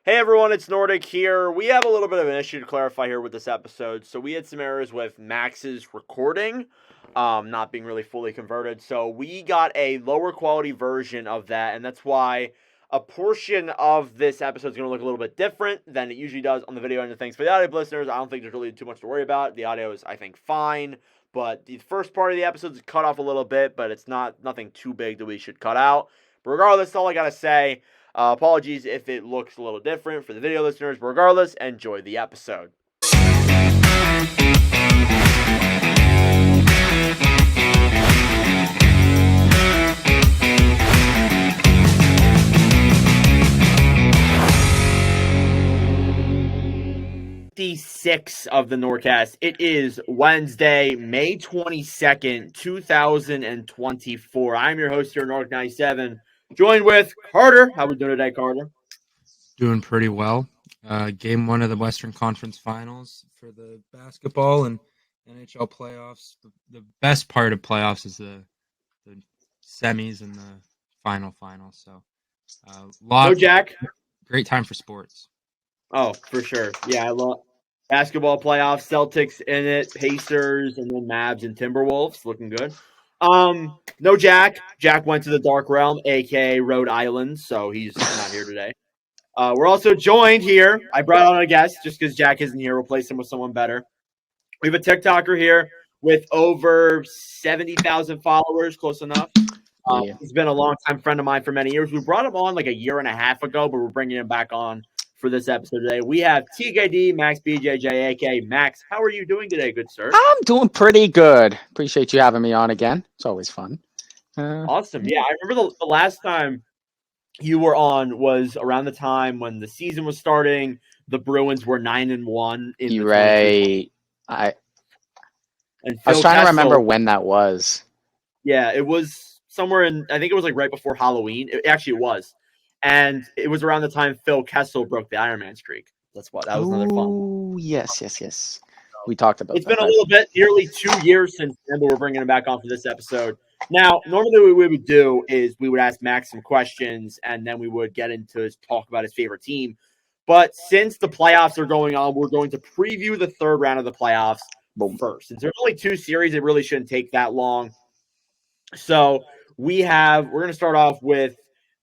Hey everyone, it's Nordic here. We have a little bit of an issue to clarify here with this episode. So we had some errors with Max's recording, not being really fully converted. So we got a lower quality version of that, and that's why a portion of this episode is going to look a little bit different than it usually does on the video end of things. For the audio listeners, I don't think there's really too much to worry about. The audio is, I think, fine, but the first part of the episode is cut off a little bit, but it's nothing too big that we should cut out. But regardless, all I gotta say. Apologies if it looks a little different for the video listeners, but regardless, enjoy the episode. EP56 of the NordCast. It is Wednesday, May 22nd, 2024. I'm your host here, Nordic 97. Joined with Carter. How we doing today, Carter? Doing pretty well. Game 1 of the Western Conference Finals for the basketball and NHL playoffs. The best part of playoffs is the semis and the final. So, No Jack. Great time for sports. Oh, for sure. Yeah, I love basketball playoffs. Celtics in it, Pacers, and then Mavs and Timberwolves. Looking good. No Jack. Jack went to the Dark Realm, aka Rhode Island, so he's not here today. We're also joined here. I brought on a guest just because Jack isn't here. Replace him with someone better. We have a TikToker here with over 70,000 followers, close enough. He's been a longtime friend of mine for many years. We brought him on like a year and a half ago, but we're bringing him back on for this episode today. We have Tkdmaxbjj, aka Max. How are you doing today, good sir? I'm doing pretty good. Appreciate you having me on again. It's always fun. Awesome. Yeah, I remember the last time you were on was around the time when the season was starting. The Bruins were 9-1. You're right. I was trying to remember when that was. Yeah, it was somewhere in, I think it was like right before Halloween. It actually was. And it was around the time Phil Kessel broke the Ironman streak. That was another fun. Oh, yes. We talked about It's been a little bit, nearly 2 years since then, but we're bringing him back on for this episode. Now, normally what we would do is we would ask Max some questions, and then we would get into his talk about his favorite team. But since the playoffs are going on, we're going to preview the third round of the playoffs first. Since there's only 2 series, it really shouldn't take that long. So we're going to start off with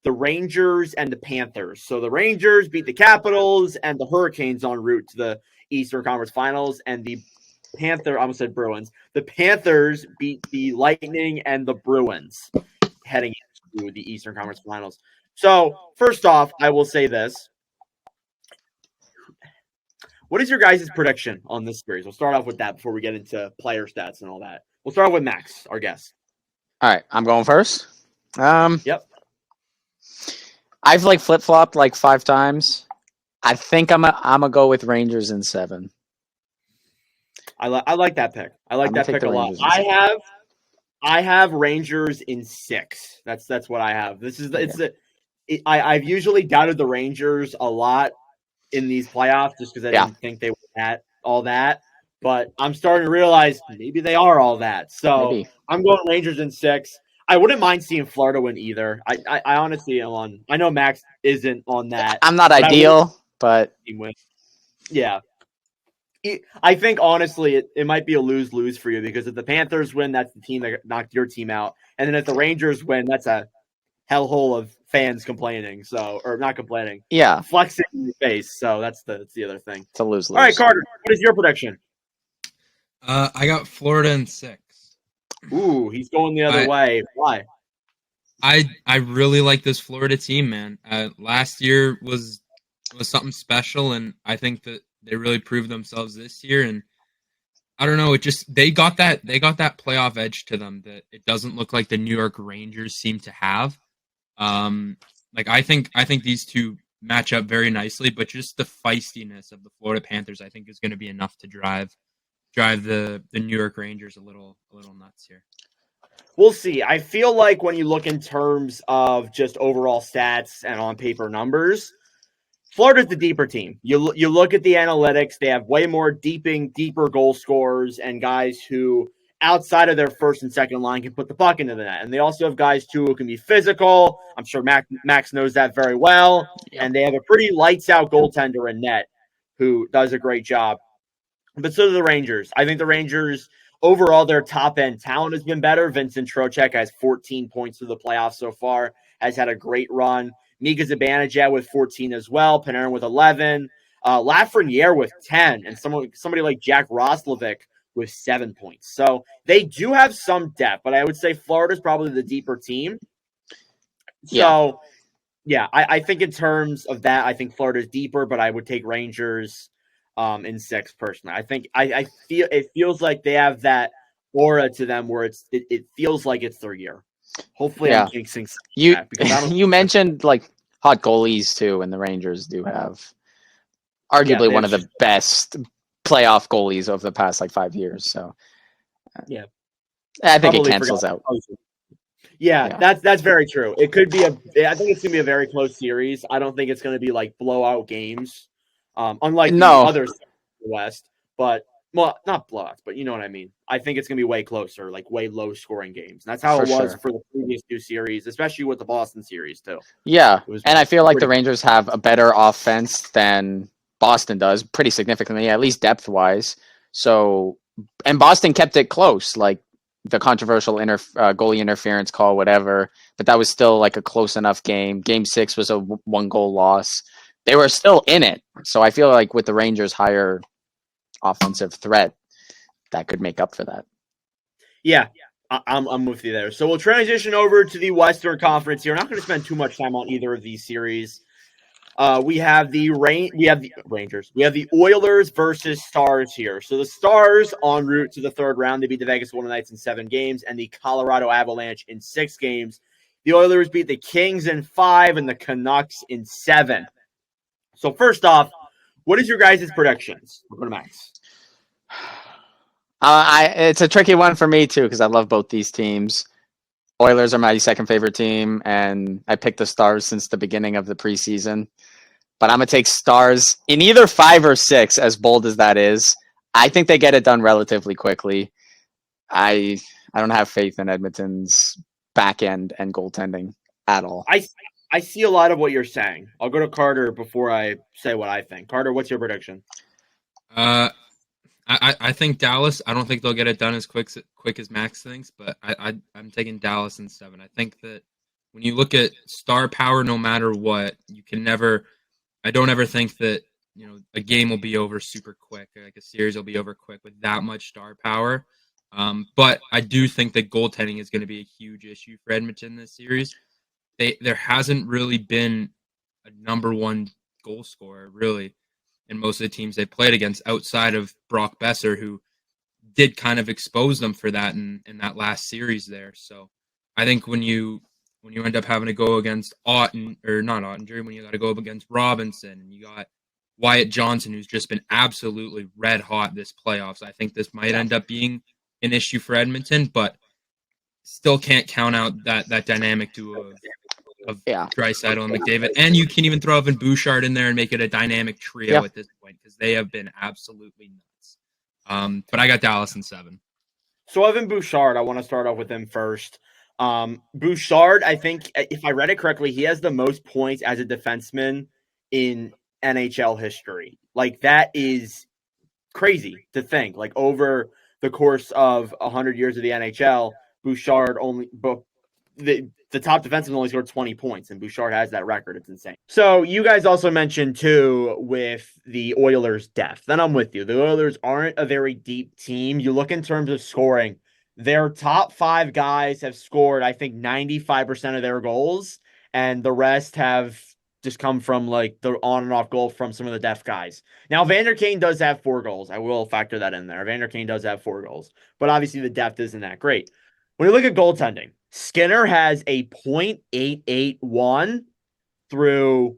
the Rangers and the Panthers. So the Rangers beat the Capitals and the Hurricanes en route to the Eastern Conference Finals, and the Bruins. The Panthers beat the Lightning and the Bruins heading into the Eastern Conference Finals. So first off, I will say this. What is your guys' prediction on this series? We'll start off with that before we get into player stats and all that. We'll start with Max, our guest. All right, I'm going first. Yep. I've flip-flopped 5 times. I think I'm gonna go with Rangers in 7. I like that pick. I like that pick a lot. I have Rangers in 6. That's what I have. I've usually doubted the Rangers a lot in these playoffs just because I didn't think they were all that. But I'm starting to realize maybe they are all that. So maybe. I'm going Rangers in 6. I wouldn't mind seeing Florida win either. I honestly am on. I know Max isn't on that. I'm not ideal, but yeah. I think, honestly, it might be a lose-lose for you because if the Panthers win, that's the team that knocked your team out. And then if the Rangers win, that's a hellhole of fans complaining. Or not complaining. Yeah. Flexing in your face. So that's the other thing. It's a lose-lose. All right, Carter, what is your prediction? I got Florida in 6. Ooh, he's going the other way. Why? I really like this Florida team, man. Last year was something special, and I think that they really proved themselves this year. And I don't know, they got that playoff edge to them that it doesn't look like the New York Rangers seem to have. I think these two match up very nicely, but just the feistiness of the Florida Panthers, I think, is going to be enough to drive the New York Rangers a little nuts here. We'll see. I feel like when you look in terms of just overall stats and on paper numbers, Florida's the deeper team. You look at the analytics; they have way more deeper goal scorers and guys who outside of their first and second line can put the puck into the net. And they also have guys, too, who can be physical. I'm sure Max knows that very well. Yep. And they have a pretty lights-out goaltender in net who does a great job. But so do the Rangers. I think the Rangers, overall, their top-end talent has been better. Vincent Trocheck has 14 points through the playoffs so far, has had a great run. Mika Zibanejad with 14 as well. Panarin with 11. Lafreniere with 10. And somebody like Jack Roslovic with 7 points. So they do have some depth, but I would say Florida's probably the deeper team. So, I think in terms of that, I think Florida's deeper, but I would take Rangers in 6 personally. I think I feel it feels like they have that aura to them where it feels like it's their year. Hopefully, I'm jinxing you mentioned like hot goalies too, and the Rangers do have arguably one of the best playoff goalies of the past like 5 years. So I think it cancels out. That's very true. It could be I think it's gonna be a very close series. I don't think it's gonna be like blowout games, unlike the others in the West. But not blowouts, but you know what I mean. I think it's gonna be way closer, like way low scoring games. And that's how it was for the previous 2 series, especially with the Boston series too. Yeah, and I feel like the Rangers have a better offense than Boston does, pretty significantly, at least depth wise. So, and Boston kept it close, like the controversial goalie interference call, whatever. But that was still like a close enough game. Game 6 was a 1-goal loss. They were still in it. So I feel like with the Rangers' higher offensive threat, that could make up for that. Yeah, I'm with you there. So we'll transition over to the Western Conference here. We're not going to spend too much time on either of these series. We have the Rangers. We have the Oilers versus Stars here. So the Stars en route to the 3rd round. They beat the Vegas Golden Knights in 7 games and the Colorado Avalanche in 6 games. The Oilers beat the Kings in 5 and the Canucks in 7. So first off, what is your guys' predictions? We'll go to Max. It's a tricky one for me too because I love both these teams. Oilers are my second favorite team, and I picked the Stars since the beginning of the preseason. But I'm going to take Stars in either 5 or 6, as bold as that is. I think they get it done relatively quickly. I don't have faith in Edmonton's back end and goaltending at all. I see a lot of what you're saying. I'll go to Carter before I say what I think. Carter, what's your prediction? I think Dallas. I don't think they'll get it done as quick as Max thinks, but I'm taking Dallas in 7. I think that when you look at star power, no matter what, you can never. I don't ever think that a game will be over super quick, like a series will be over quick with that much star power. But I do think that goaltending is going to be a huge issue for Edmonton this series. There hasn't really been a number 1 goal scorer really in most of the teams they played against outside of Brock Besser, who did kind of expose them for that in that last series there. So I think when you end up having to go against when you got to go up against Robinson and you got Wyatt Johnson, who's just been absolutely red hot this playoffs, I think this might end up being an issue for Edmonton, but still can't count out that dynamic duo of Draisaitl and McDavid. And you can even throw Evan Bouchard in there and make it a dynamic trio at this point because they have been absolutely nuts. But I got Dallas in 7. So Evan Bouchard, I want to start off with him first. Bouchard, I think, if I read it correctly, he has the most points as a defenseman in NHL history. Like, that is crazy to think. Like, over the course of 100 years of the NHL, Bouchard the top defenseman only scored 20 points, and Bouchard has that record. It's insane. So you guys also mentioned, too, with the Oilers' depth. Then I'm with you. The Oilers aren't a very deep team. You look in terms of scoring. Their top 5 guys have scored, I think, 95% of their goals, and the rest have just come from, like, the on and off goal from some of the depth guys. Now, Vander Kane does have 4 goals. I will factor that in there. Vander Kane does have 4 goals, but obviously the depth isn't that great. When you look at goaltending, Skinner has a .881 through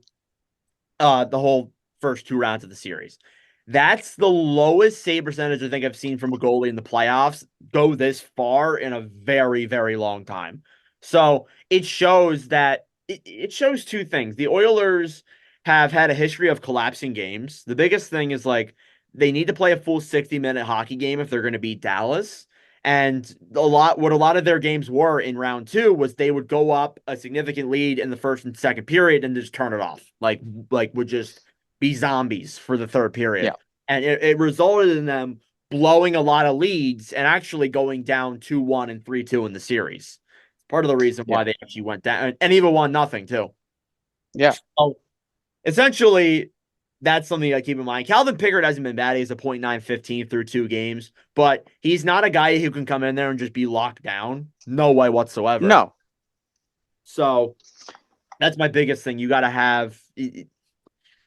the whole first 2 rounds of the series. That's the lowest save percentage I think I've seen from a goalie in the playoffs go this far in a very, very long time. So it shows that it shows 2 things. The Oilers have had a history of collapsing games. The biggest thing is, like, they need to play a full 60-minute hockey game if they're going to beat Dallas. And what a lot of their games were in round two was they would go up a significant lead in the first and second period and just turn it off. Like would just be zombies for the third period. Yeah. And it resulted in them blowing a lot of leads and actually going down 2-1 and 3-2 in the series. Part of the reason why they actually went down and even 1-0 too. Yeah. So essentially, that's something I keep in mind. Calvin Pickard hasn't been bad. He's a .915 through 2 games, but he's not a guy who can come in there and just be locked down. No way whatsoever. No. So that's my biggest thing. You got to have.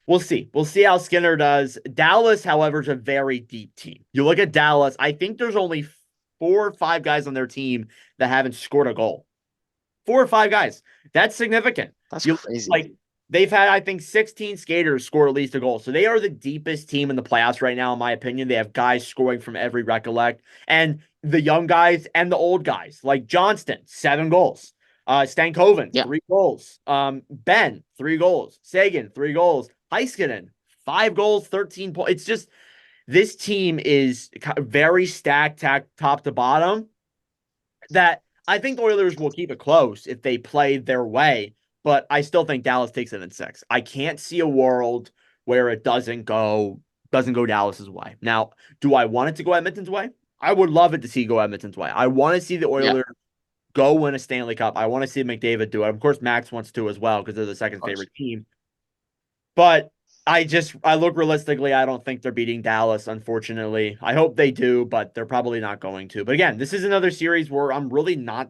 We'll see. We'll see how Skinner does. Dallas, however, is a very deep team. You look at Dallas, I think there's only 4 or 5 guys on their team that haven't scored a goal. 4 or 5 guys. That's significant. That's crazy. Like, they've had, I think, 16 skaters score at least a goal. So they are the deepest team in the playoffs right now, in my opinion. They have guys scoring from every recollect. And the young guys and the old guys, like Johnston, 7 goals. Stankoven, 3 goals. Ben, 3 goals. Sagan, 3 goals. Heiskanen, 5 goals, 13 points. It's just, this team is very stacked top to bottom, that I think the Oilers will keep it close if they play their way, but I still think Dallas takes it in 6. I can't see a world where it doesn't go Dallas's way. Now, do I want it to go Edmonton's way? I would love it to see go Edmonton's way. I want to see the Oilers go win a Stanley Cup. I want to see McDavid do it. Of course, Max wants to as well because they're the second favorite team. But I look realistically, I don't think they're beating Dallas, unfortunately. I hope they do, but they're probably not going to. But again, this is another series where I'm really not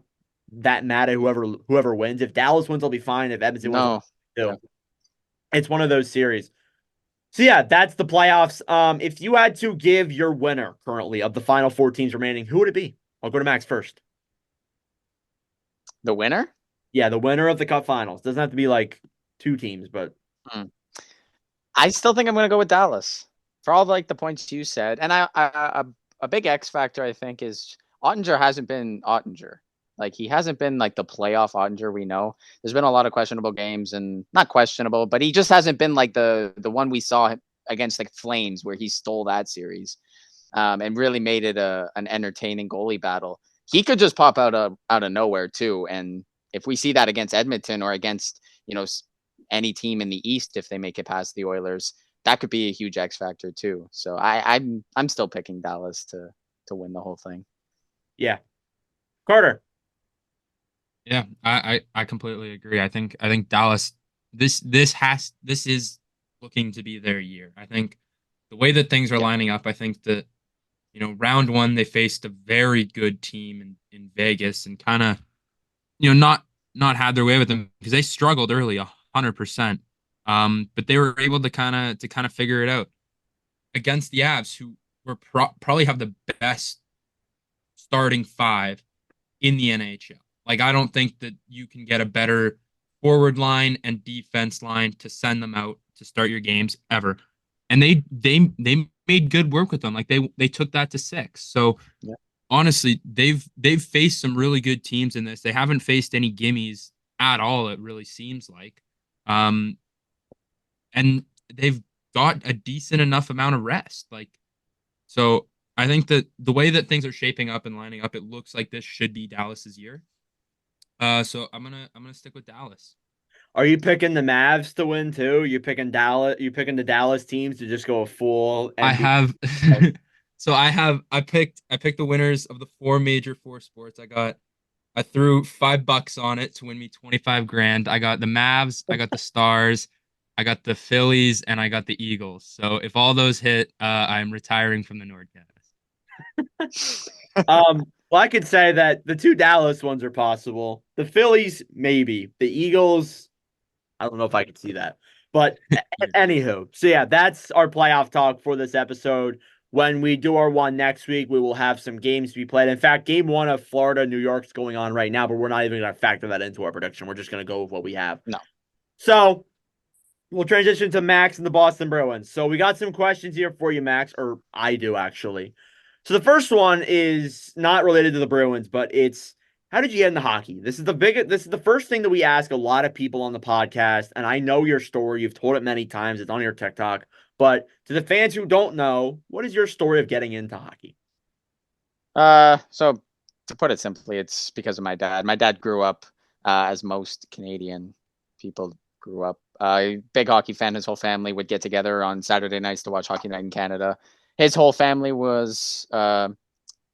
that mad at whoever wins. If Dallas wins, I'll be fine. If Edmonton wins, I'll be fine. It's one of those series. So yeah, that's the playoffs. If you had to give your winner currently of the final 4 teams remaining, who would it be? I'll go to Max first. The winner? Yeah, the winner of the Cup Finals. Doesn't have to be like 2 teams, but I still think I'm going to go with Dallas for all the points you said. And a big X factor, I think, is Ottinger hasn't been Ottinger. Like, he hasn't been like the playoff Ottinger we know. There's been a lot of questionable games, and not questionable, but he just hasn't been like the one we saw against the Flames where he stole that series and really made it an entertaining goalie battle. He could just pop out of nowhere too. And if we see that against Edmonton or against, any team in the East, if they make it past the Oilers, that could be a huge X factor too. So I'm still picking Dallas to win the whole thing. Yeah. Carter. Yeah, I completely agree. I think Dallas, this is looking to be their year. I think the way that things are lining up, I think that round 1 they faced a very good team in Vegas and kind of not had their way with them because they struggled early 100%. But they were able to kind of figure it out against the Avs, who were probably have the best starting 5 in the NHL. Like, I don't think that you can get a better forward line and defense line to send them out to start your games ever. And they made good work with them. Like, they took that to 6. So honestly, they've faced some really good teams in this. They haven't faced any gimmies at all, it really seems like. And they've got a decent enough amount of rest. So I think that the way that things are shaping up and lining up, it looks like this should be Dallas's year. So I'm gonna stick with Dallas. Are you picking the Mavs to win too? You picking Dallas? You picking the Dallas teams to just go a full? MVP? I have. So I picked the winners of the 4 major sports. I threw $5 on it to win me 25 grand. I got the Mavs, I got the Stars, I got the Phillies, and I got the Eagles. So if all those hit, I'm retiring from the NordCast. Well, I could say that the 2 Dallas ones are possible. The Phillies, maybe. The Eagles, I don't know if I could see that. But anywho, so yeah, that's our playoff talk for this episode. When we do our one next week, we will have some games to be played. In fact, game 1 of Florida, New York is going on right now, but we're not even going to factor that into our prediction. We're just going to go with what we have. No. So we'll transition to Max and the Boston Bruins. So we got some questions here for you, Max, or I do actually. So the first one is not related to the Bruins, but it's how did you get into hockey? This is the first thing that we ask a lot of people on the podcast, and I know your story. You've told it many times. It's on your TikTok. But to the fans who don't know, what is your story of getting into hockey? So to put it simply, it's because of my dad. My dad grew up as most Canadian people grew up. Big hockey fan. His whole family would get together on Saturday nights to watch Hockey Night in Canada. His whole family was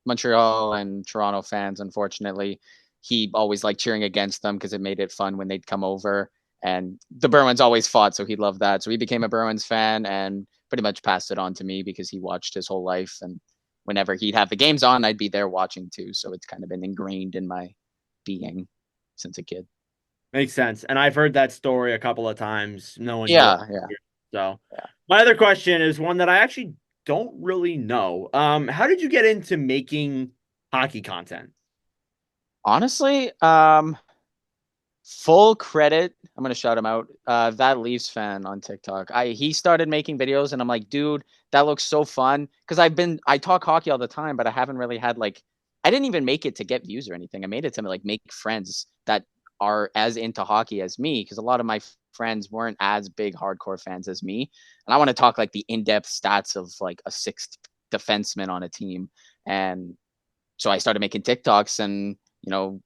Montreal and Toronto fans. Unfortunately, he always liked cheering against them because it made it fun when they'd come over. And the Bruins always fought, so he loved that. So he became a Bruins fan and pretty much passed it on to me because he watched his whole life. And whenever he'd have the games on, I'd be there watching too. So it's kind of been ingrained in my being since a kid. Makes sense. And I've heard that story a couple of times, knowing you. Yeah, yeah. So Yeah. my other question is one that I actually don't really know. How did you get into making hockey content? Honestly, full credit. I'm gonna shout him out. That Leafs fan on TikTok. He started making videos, and I'm like, dude, that looks so fun. Because I talk hockey all the time, but I haven't really had like, I didn't even make it to get views or anything. I made it to like make friends that are as into hockey as me. Because a lot of my friends weren't as big hardcore fans as me, and I want to talk like the in-depth stats of like a sixth defenseman on a team. And so I started making TikToks, and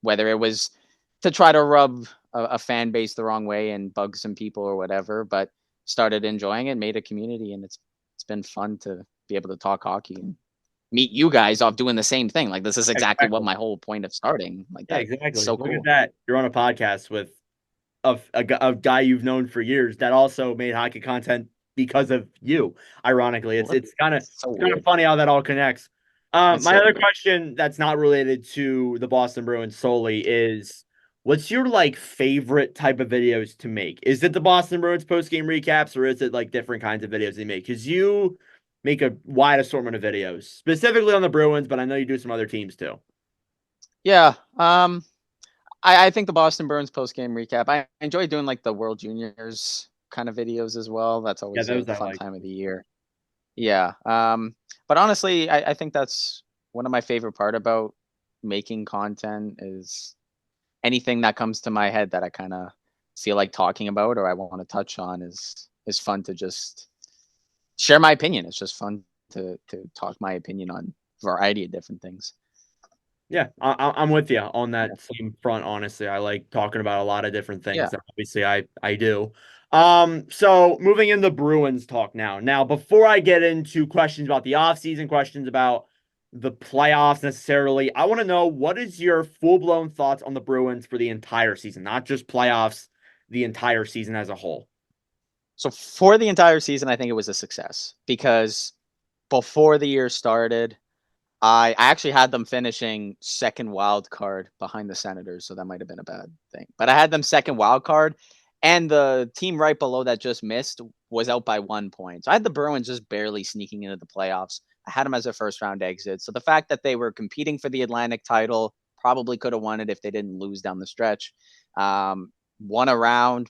whether it was to try to rub a fan base the wrong way and bug some people or whatever, but started enjoying it, made a community, and it's been fun to be able to talk hockey and meet you guys off doing the same thing. Like this is exactly what my whole point of starting. Like Yeah, that. exactly. So Look at cool. that. You're on a podcast with a guy you've known for years that also made hockey content because of you. Ironically, it's kind of So kind of weird. funny how that all connects. It's My so other weird. question that's not related to the Boston Bruins solely is, what's your like favorite type of videos to make? Is it the Boston Bruins post game recaps, or is it like different kinds of videos they make? Because you make a wide assortment of videos, specifically on the Bruins, but I know you do some other teams too. Yeah. I think the Boston Bruins post game recap. I enjoy doing like the World Juniors kind of videos as well. That's Yeah, always a those I fun like. time of the year. Yeah. But honestly, I think that's one of my favorite part about making content is anything that comes to my head that I kind of feel like talking about or I want to touch on is fun to just share my opinion. It's just fun to talk my opinion on a variety of different things. Yeah, I'm with you on Yeah. that same front. Honestly, I like talking about a lot of different Yeah. things. Obviously, I do. So moving into Bruins talk now. Now, before I get into questions about the offseason, questions about the playoffs necessarily, I want to know, what is your full blown thoughts on the Bruins for the entire season, not just playoffs, the entire season as a whole. So for the entire season, I think it was a success because before the year started, I actually had them finishing second wild card behind the Senators, so that might have been a bad thing. But I had them second wild card, and the team right below that just missed was out by 1 point. So I had the Bruins just barely sneaking into the playoffs. I had them as a first round exit. So the fact that they were competing for the Atlantic title, probably could have won it if they didn't lose down the stretch. Won a round,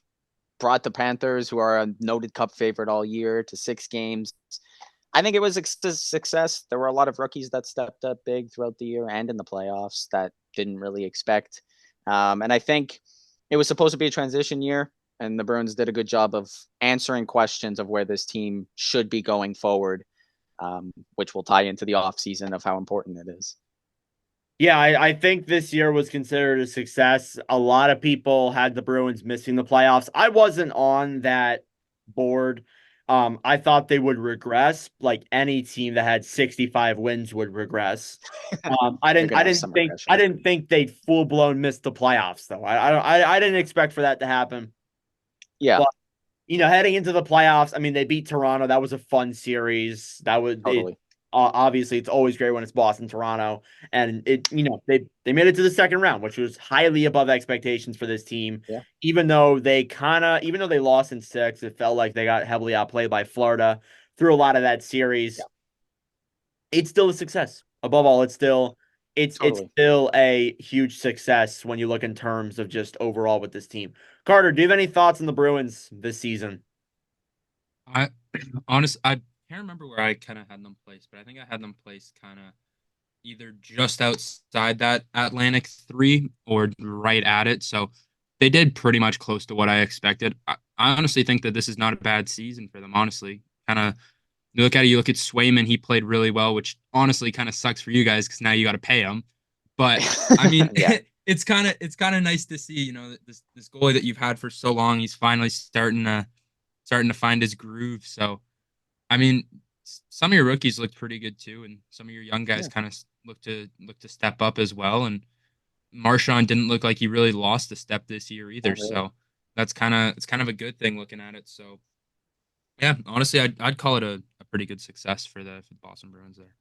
brought the Panthers, who are a noted cup favorite all year, to 6 games. I think it was a success. There were a lot of rookies that stepped up big throughout the year and in the playoffs that didn't really expect. And I think it was supposed to be a transition year, and the Bruins did a good job of answering questions of where this team should be going forward, which will tie into the offseason of how important it is. Yeah, I think this year was considered a success. A lot of people had the Bruins missing the playoffs. I wasn't on that board. I thought they would regress, like any team that had 65 wins would regress. I They're didn't, going I to have didn't some think, I regression. didn't think they'd full blown miss the playoffs though. I didn't expect for that to happen. Yeah, But heading into the playoffs, I mean, they beat Toronto. That was a fun series. That was it. totally. Obviously, it's always great when it's Boston, Toronto, and they made it to the second round, which was highly above expectations for this team. Yeah, Even though they lost in six, it felt like they got heavily outplayed by Florida through a lot of that yeah, series. It's still a success. Above all, it's totally. still a huge success when you look in terms of just overall with this team. Carter, do you have any thoughts on the Bruins this season? I I can't remember where I kind of had them placed, but I think I had them placed kind of either just outside that Atlantic three or right at it. So they did pretty much close to what I expected. I honestly think that this is not a bad season for them, honestly. Kind of you look at Swayman, he played really well, which honestly kind of sucks for you guys because now you got to pay him. But I mean, Yeah. it's kind of nice to see, this goalie that you've had for so long, he's finally starting to find his groove. So, I mean, some of your rookies looked pretty good too, and some of your young guys Yeah. kind of look to step up as well. And Marchand didn't look like he really lost a step this year either. Not really. So it's kind of a good thing looking at it. So yeah, honestly, I'd call it a pretty good success for the Boston Bruins there.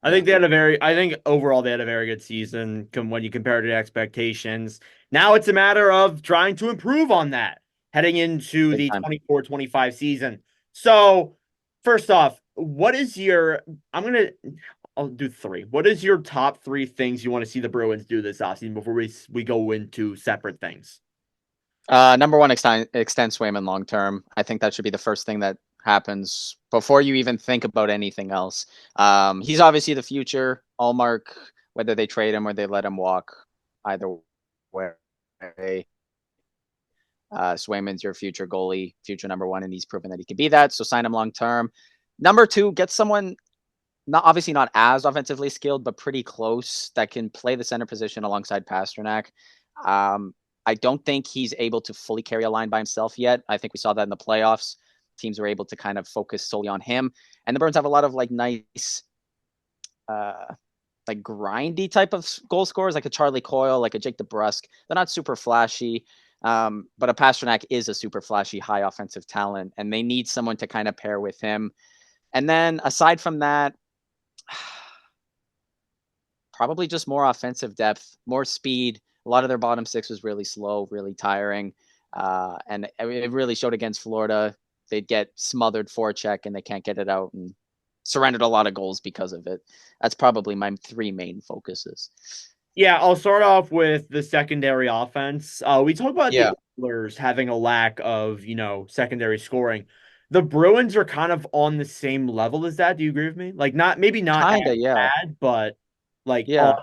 I think they had a very, I think overall they had a very good season when you compare it to expectations. Now it's a matter of trying to improve on that heading into Big the time. 24-25 season. So, first off, I'll do three. What is your top three things you want to see the Bruins do this offseason before we go into separate things? Number one, extend Swayman long term. I think that should be the first thing that happens before you even think about anything else. He's obviously the future. Allmark, whether they trade him or they let him walk, either way. Swayman's your future goalie, future number one, and he's proven that he can be that. So sign him long term. Number two, get someone obviously not as offensively skilled, but pretty close that can play the center position alongside Pasternak. I don't think he's able to fully carry a line by himself yet. I think we saw that in the playoffs. Teams were able to kind of focus solely on him. And the Bruins have a lot of like nice, like grindy type of goal scorers, like a Charlie Coyle, like a Jake DeBrusk. They're not super flashy, but a Pasternak is a super flashy, high offensive talent, and they need someone to kind of pair with him. And then aside from that, probably just more offensive depth, more speed. A lot of their bottom six was really slow, really tiring. And it really showed against Florida. They'd get smothered forecheck and they can't get it out and surrendered a lot of goals because of it. That's probably my three main focuses. Yeah, I'll start off with the secondary offense. We talked about the Oilers having a lack of, secondary scoring. The Bruins are kind of on the same level as that. Do you agree with me? Like, maybe not Kinda, as yeah. bad, but like Yeah.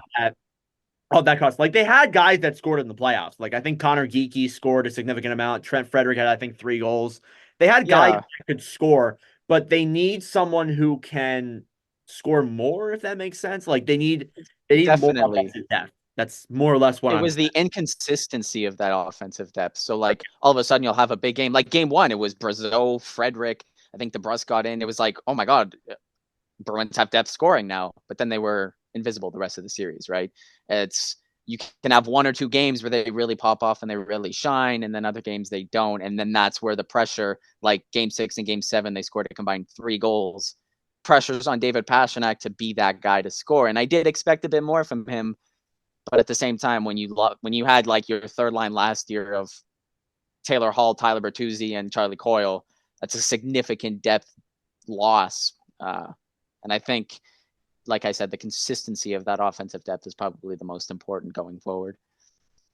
all that cost. Like they had guys that scored in the playoffs. Like I think Connor Geeky scored a significant amount. Trent Frederick had, I think, 3 goals. They had guys Yeah. that could score, but they need someone who can score more, if that makes sense. Like they need more Definitely. offensive depth. That's more or less what It I'm was saying. the inconsistency of that offensive depth. So like all of a sudden you'll have a big game. Like game one, it was Brazeau, Frederick. I think DeBrusk got in. It was like, oh my God, Bruins have depth scoring now. But then they were invisible the rest of the series, right? You can have one or two games where they really pop off and they really shine, and then other games they don't. And then that's where the pressure, like game 6 and game 7, they scored a combined 3 goals. Pressure's on David Pastrnak to be that guy to score. And I did expect a bit more from him. But at the same time, when you had like your third line last year of Taylor Hall, Tyler Bertuzzi, and Charlie Coyle, that's a significant depth loss. And I think, like I said, the consistency of that offensive depth is probably the most important going forward.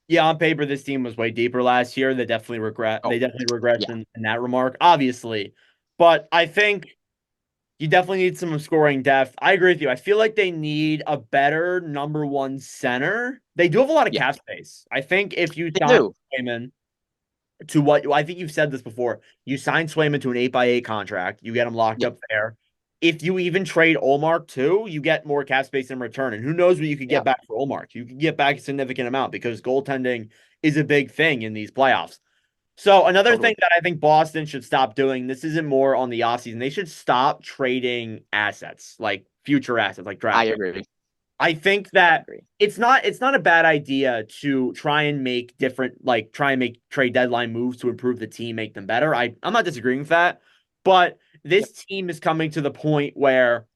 Yeah, on paper, this team was way deeper last year. They definitely regressed Yeah. in that remark, obviously. But I think you definitely need some scoring depth. I agree with you. I feel like they need a better number one center. They do have a lot of Yeah. cap space. I think if you They sign do. Swayman to what I think you've said this before, you sign Swayman to an 8x8 contract, you get him locked Yeah. up there. If you even trade Olmark too, you get more cap space in return. And who knows what you could get back for Olmark? You could get back a significant amount because goaltending is a big thing in these playoffs. So another thing that I think Boston should stop doing, this isn't more on the offseason. They should stop trading assets, like future assets, like draft I picks. agree. I think that it's not a bad idea to try and make trade deadline moves to improve the team, make them better. I'm not disagreeing with that, but this team is coming to the point where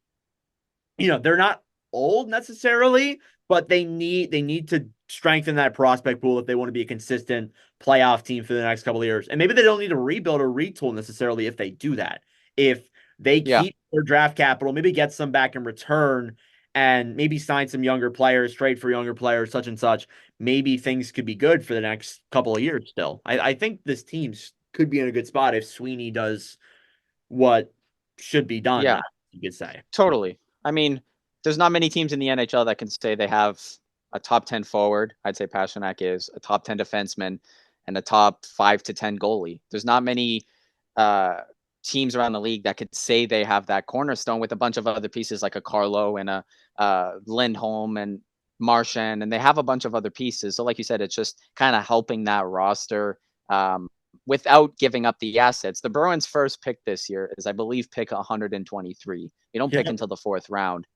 they're not old necessarily, but they need to strengthen that prospect pool if they want to be a consistent playoff team for the next couple of years. And maybe they don't need to rebuild or retool necessarily if they do that. If they keep their draft capital, maybe get some back in return and maybe sign some younger players, trade for younger players, such and such, maybe things could be good for the next couple of years still. I think this team could be in a good spot if Sweeney does what should be done, Yeah, you could say. totally. I mean, there's not many teams in the NHL that can say they have a top 10 forward. I'd say Pastrnak is a top 10 defenseman and a top 5 to 10 goalie. There's not many teams around the league that could say they have that cornerstone with a bunch of other pieces like a Carlo and a Lindholm and Marchand, and they have a bunch of other pieces. So like you said, it's just kind of helping that roster without giving up the assets. The Bruins' first pick this year is, I believe, pick 123. You don't pick until the 4th round.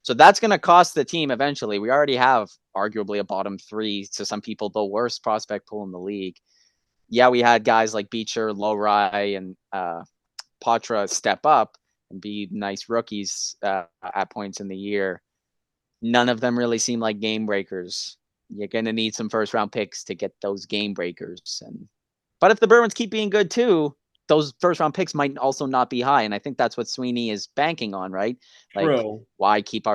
So that's going to cost the team eventually. We already have arguably a bottom 3, to some people, the worst prospect pool in the league. Yeah, we had guys like Beecher, Lowry, and Patra step up and be nice rookies at points in the year. None of them really seem like game breakers. You're going to need some first round picks to get those game breakers. But if the Bruins keep being good too, those first round picks might also not be high. And I think that's what Sweeney is banking on, right? Like, why keep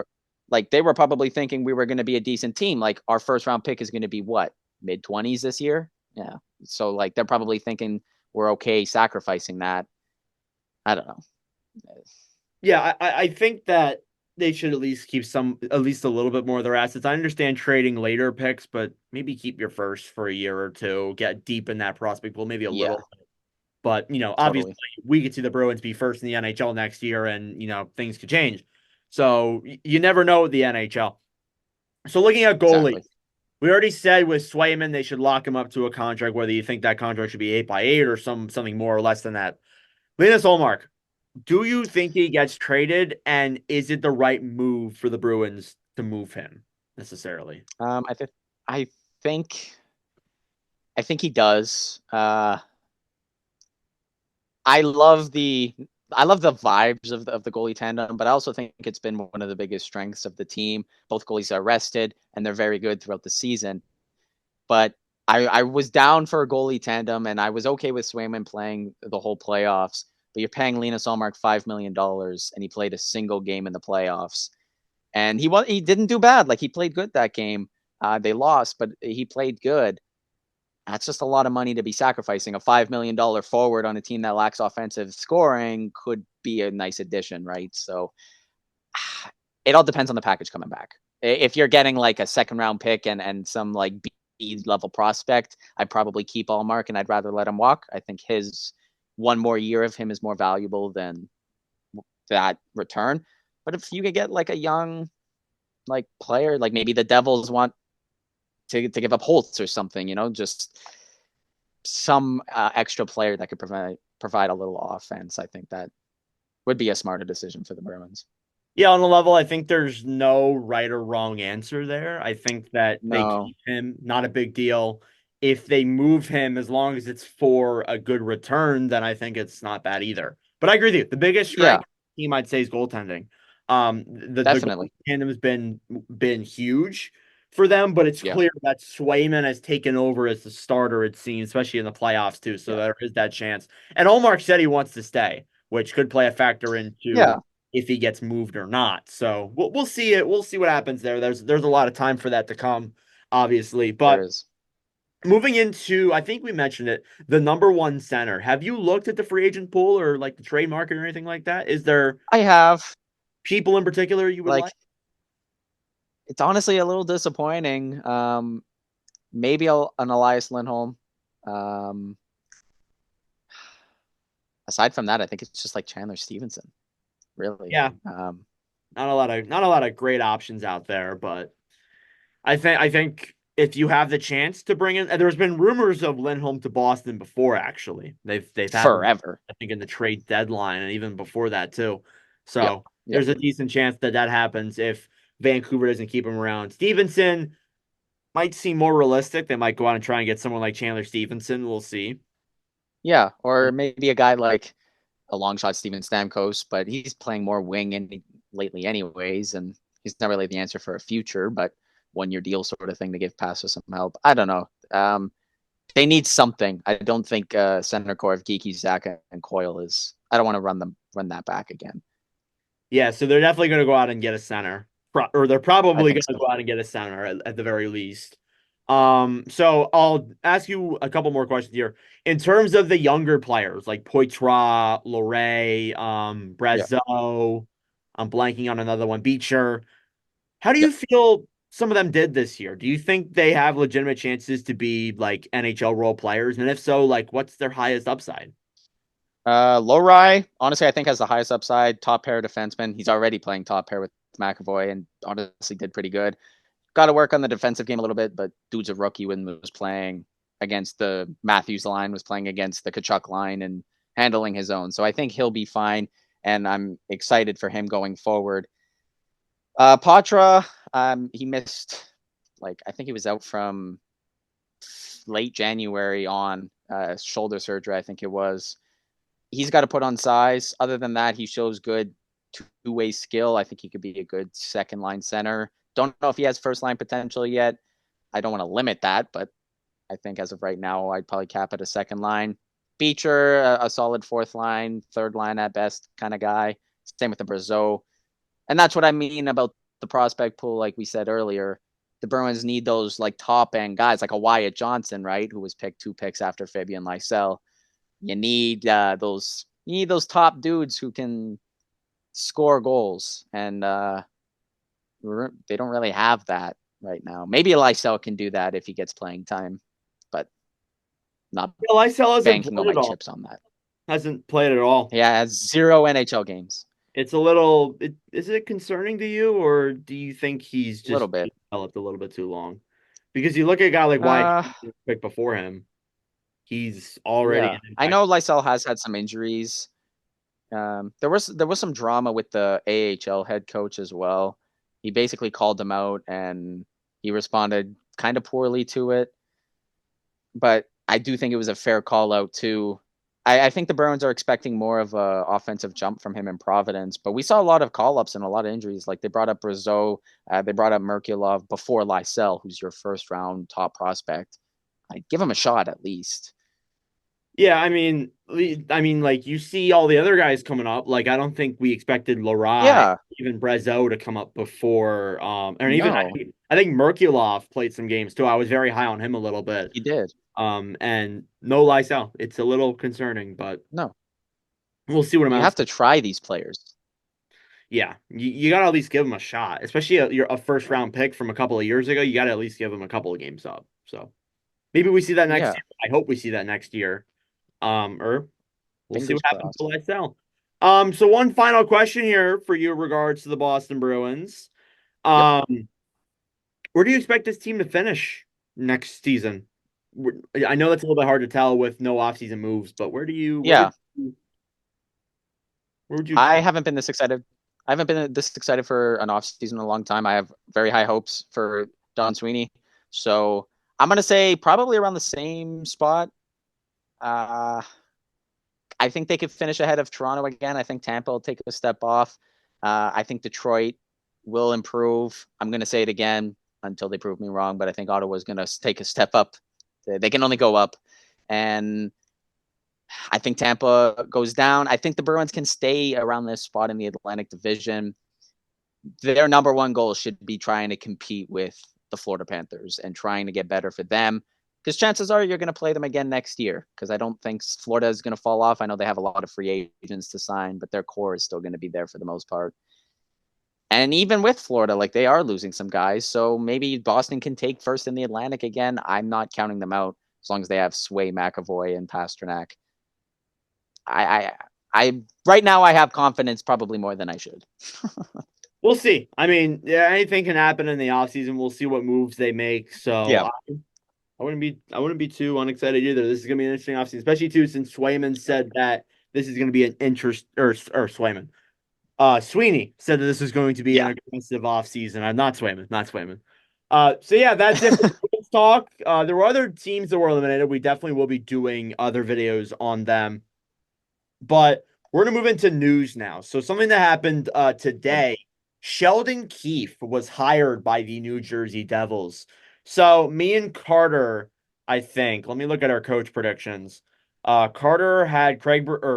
they were probably thinking we were going to be a decent team. Like, our first round pick is going to be what? Mid-20s this year? Yeah. So like, they're probably thinking we're okay sacrificing that. I don't know. Yeah, I think that they should at least keep at least a little bit more of their assets. I understand trading later picks, but maybe keep your first for a year or two, get deep in that prospect pool, maybe a little. But, obviously we could see the Bruins be first in the NHL next year and, things could change. So you never know with the NHL. So looking at goalies, we already said with Swayman, they should lock him up to a contract, whether you think that contract should be 8x8 or something more or less than that. Linus Ullmark, do you think he gets traded, and is it the right move for the Bruins to move him necessarily? I think he does. I love the vibes of the goalie tandem, but I also think it's been one of the biggest strengths of the team. Both goalies are rested, and they're very good throughout the season. But I was down for a goalie tandem, and I was okay with Swayman playing the whole playoffs. But you're paying Linus Ullmark $5 million, and he played a single game in the playoffs. And he didn't do bad. Like, he played good that game. They lost, but he played good. That's just a lot of money to be sacrificing. A $5 million forward on a team that lacks offensive scoring could be a nice addition, right? So it all depends on the package coming back. If you're getting like a 2nd round pick and some like B level prospect, I'd probably keep Ullmark and I'd rather let him walk. I think his one more year of him is more valuable than that return. But if you could get like a young like player, like maybe the Devils want to give up Holtz or something, just some extra player that could provide a little offense, I think that would be a smarter decision for the Bruins. Yeah, on the level, I think there's no right or wrong answer there. I think that they keep him, not a big deal. If they move him, as long as it's for a good return, then I think it's not bad either. But I agree with you. The biggest strength of the team, I'd say, is goaltending. Definitely. The tandem has been huge for them, but it's clear that Swayman has taken over as the starter, it seems, especially in the playoffs too. So there is that chance. And Ullmark said he wants to stay, which could play a factor into if he gets moved or not. So we'll see it. We'll see what happens there. There's a lot of time for that to come, obviously. But moving into, I think we mentioned it, the number 1 center. Have you looked at the free agent pool or like the trade market or anything like that? Is there? I have. People in particular you would like? It's honestly a little disappointing. Maybe an Elias Lindholm. Aside from that, I think it's just like Chandler Stevenson. Really. Yeah. Not a lot of great options out there, but I think if you have the chance to bring in, there's been rumors of Lindholm to Boston before. Actually, they've had forever. I think in the trade deadline and even before that too. So there's a decent chance that happens if Vancouver doesn't keep him around. Stevenson might seem more realistic. They might go out and try and get someone like Chandler Stevenson. We'll see. Yeah, or maybe a guy like a long shot Steven Stamkos, but he's playing more wing lately anyways, and he's not really the answer for a future, but 1-year deal sort of thing to give Passer some help. I don't know. They need something. I don't think center core of Geeky, Zach, and Coyle is. I don't want to run that back again. Yeah, so they're definitely going to go out and get a center, or they're probably going to go out and get a center at the very least. So I'll ask you a couple more questions here. In terms of the younger players like Poitras, Loré, Brazeau, I'm blanking on another one, Beecher. How do you feel some of them did this year? Do you think they have legitimate chances to be like NHL role players? And if so, like what's their highest upside? Lowry, honestly, I think has the highest upside. Top pair defenseman. He's already playing top pair with McAvoy and honestly did pretty good. Got to work on the defensive game a little bit, but dude's a rookie when was playing against the Matthews line, was playing against the Kachuk line and handling his own. So I think he'll be fine, and I'm excited for him going forward. Patra, he missed, I think he was out from late January on shoulder surgery, I think it was. He's got to put on size. Other than that, he shows good two-way skill. I think he could be a good second line center. Don't know if he has first line potential yet. I don't want to limit that, but I think as of right now, I'd probably cap at a second line. Beecher, a solid fourth line, third line at best kind of guy. Same with the Brazeau. And that's what I mean about the prospect pool, like we said earlier. The Bruins need those top end guys, like a Wyatt Johnson, right, who was picked 2 picks after Fabian Lysell. You need those top dudes who can score goals, and they don't really have that right now. Maybe Lysell can do that if he gets playing time, but not Lysell hasn't banking all played my at all. chips on that. Hasn't played at all. Yeah, has 0 NHL games. It's a little. Is it concerning to you, or do you think he's just A little bit developed a little bit too long? Because you look at a guy like Wyatt pick before him, he's already. Yeah. I know Lysell has had some injuries. There was some drama with the AHL head coach as well. He basically called him out, and he responded kind of poorly to it. But I do think it was a fair call out too. I think the Bruins are expecting more of a offensive jump from him in Providence, but we saw a lot of call-ups and a lot of injuries. Like they brought up Brazeau, they brought up Merkulov before Lysell, who's your first-round top prospect. I'd give him a shot at least. Yeah, I mean, you see all the other guys coming up. Like, I don't think we expected Lowry, even Brazeau to come up before. Even I think Merkulov played some games too. I was very high on him a little bit. He did. And no Lysell. It's a little concerning, but no, we'll see what you have to try these players. Yeah, you got to at least give them a shot, especially a first round pick from a couple of years ago. You got to at least give them a couple of games up. So maybe we see that next year. I hope we see that next year. Or we'll see what happens to Lysell. So one final question here for you in regards to the Boston Bruins. Where do you expect this team to finish next season? I know that's a little bit hard to tell with no offseason moves, but where would you? I haven't been this excited. I haven't been this excited for an offseason in a long time. I have very high hopes for Don Sweeney. So I'm going to say probably around the same spot. I think they could finish ahead of Toronto again. I think Tampa will take a step off. I think Detroit will improve. I'm going to say it again until they prove me wrong, but I think Ottawa is going to take a step up. They can only go up. And I think Tampa goes down. I think the Bruins can stay around this spot in the Atlantic Division. Their number one goal should be trying to compete with the Florida Panthers and trying to get better for them. Because chances are you're going to play them again next year. Because I don't think Florida is going to fall off. I know they have a lot of free agents to sign, but their core is still going to be there for the most part. And even with Florida, they are losing some guys. So maybe Boston can take first in the Atlantic again. I'm not counting them out as long as they have Sway, McAvoy, and Pasternak. I right now I have confidence probably more than I should. We'll see. I mean, anything can happen in the offseason. We'll see what moves they make. So yeah. I wouldn't be too unexcited either. This is gonna be an interesting offseason, especially too since Swayman said that this is gonna be an interest or Swayman. Sweeney said that this is going to be an aggressive offseason. I'm not Swayman. So yeah, that's it for this talk. There were other teams that were eliminated. We definitely will be doing other videos on them. But we're going to move into news now. So something that happened today, Sheldon Keefe was hired by the New Jersey Devils. So me and Carter, I think, let me look at our coach predictions. Carter had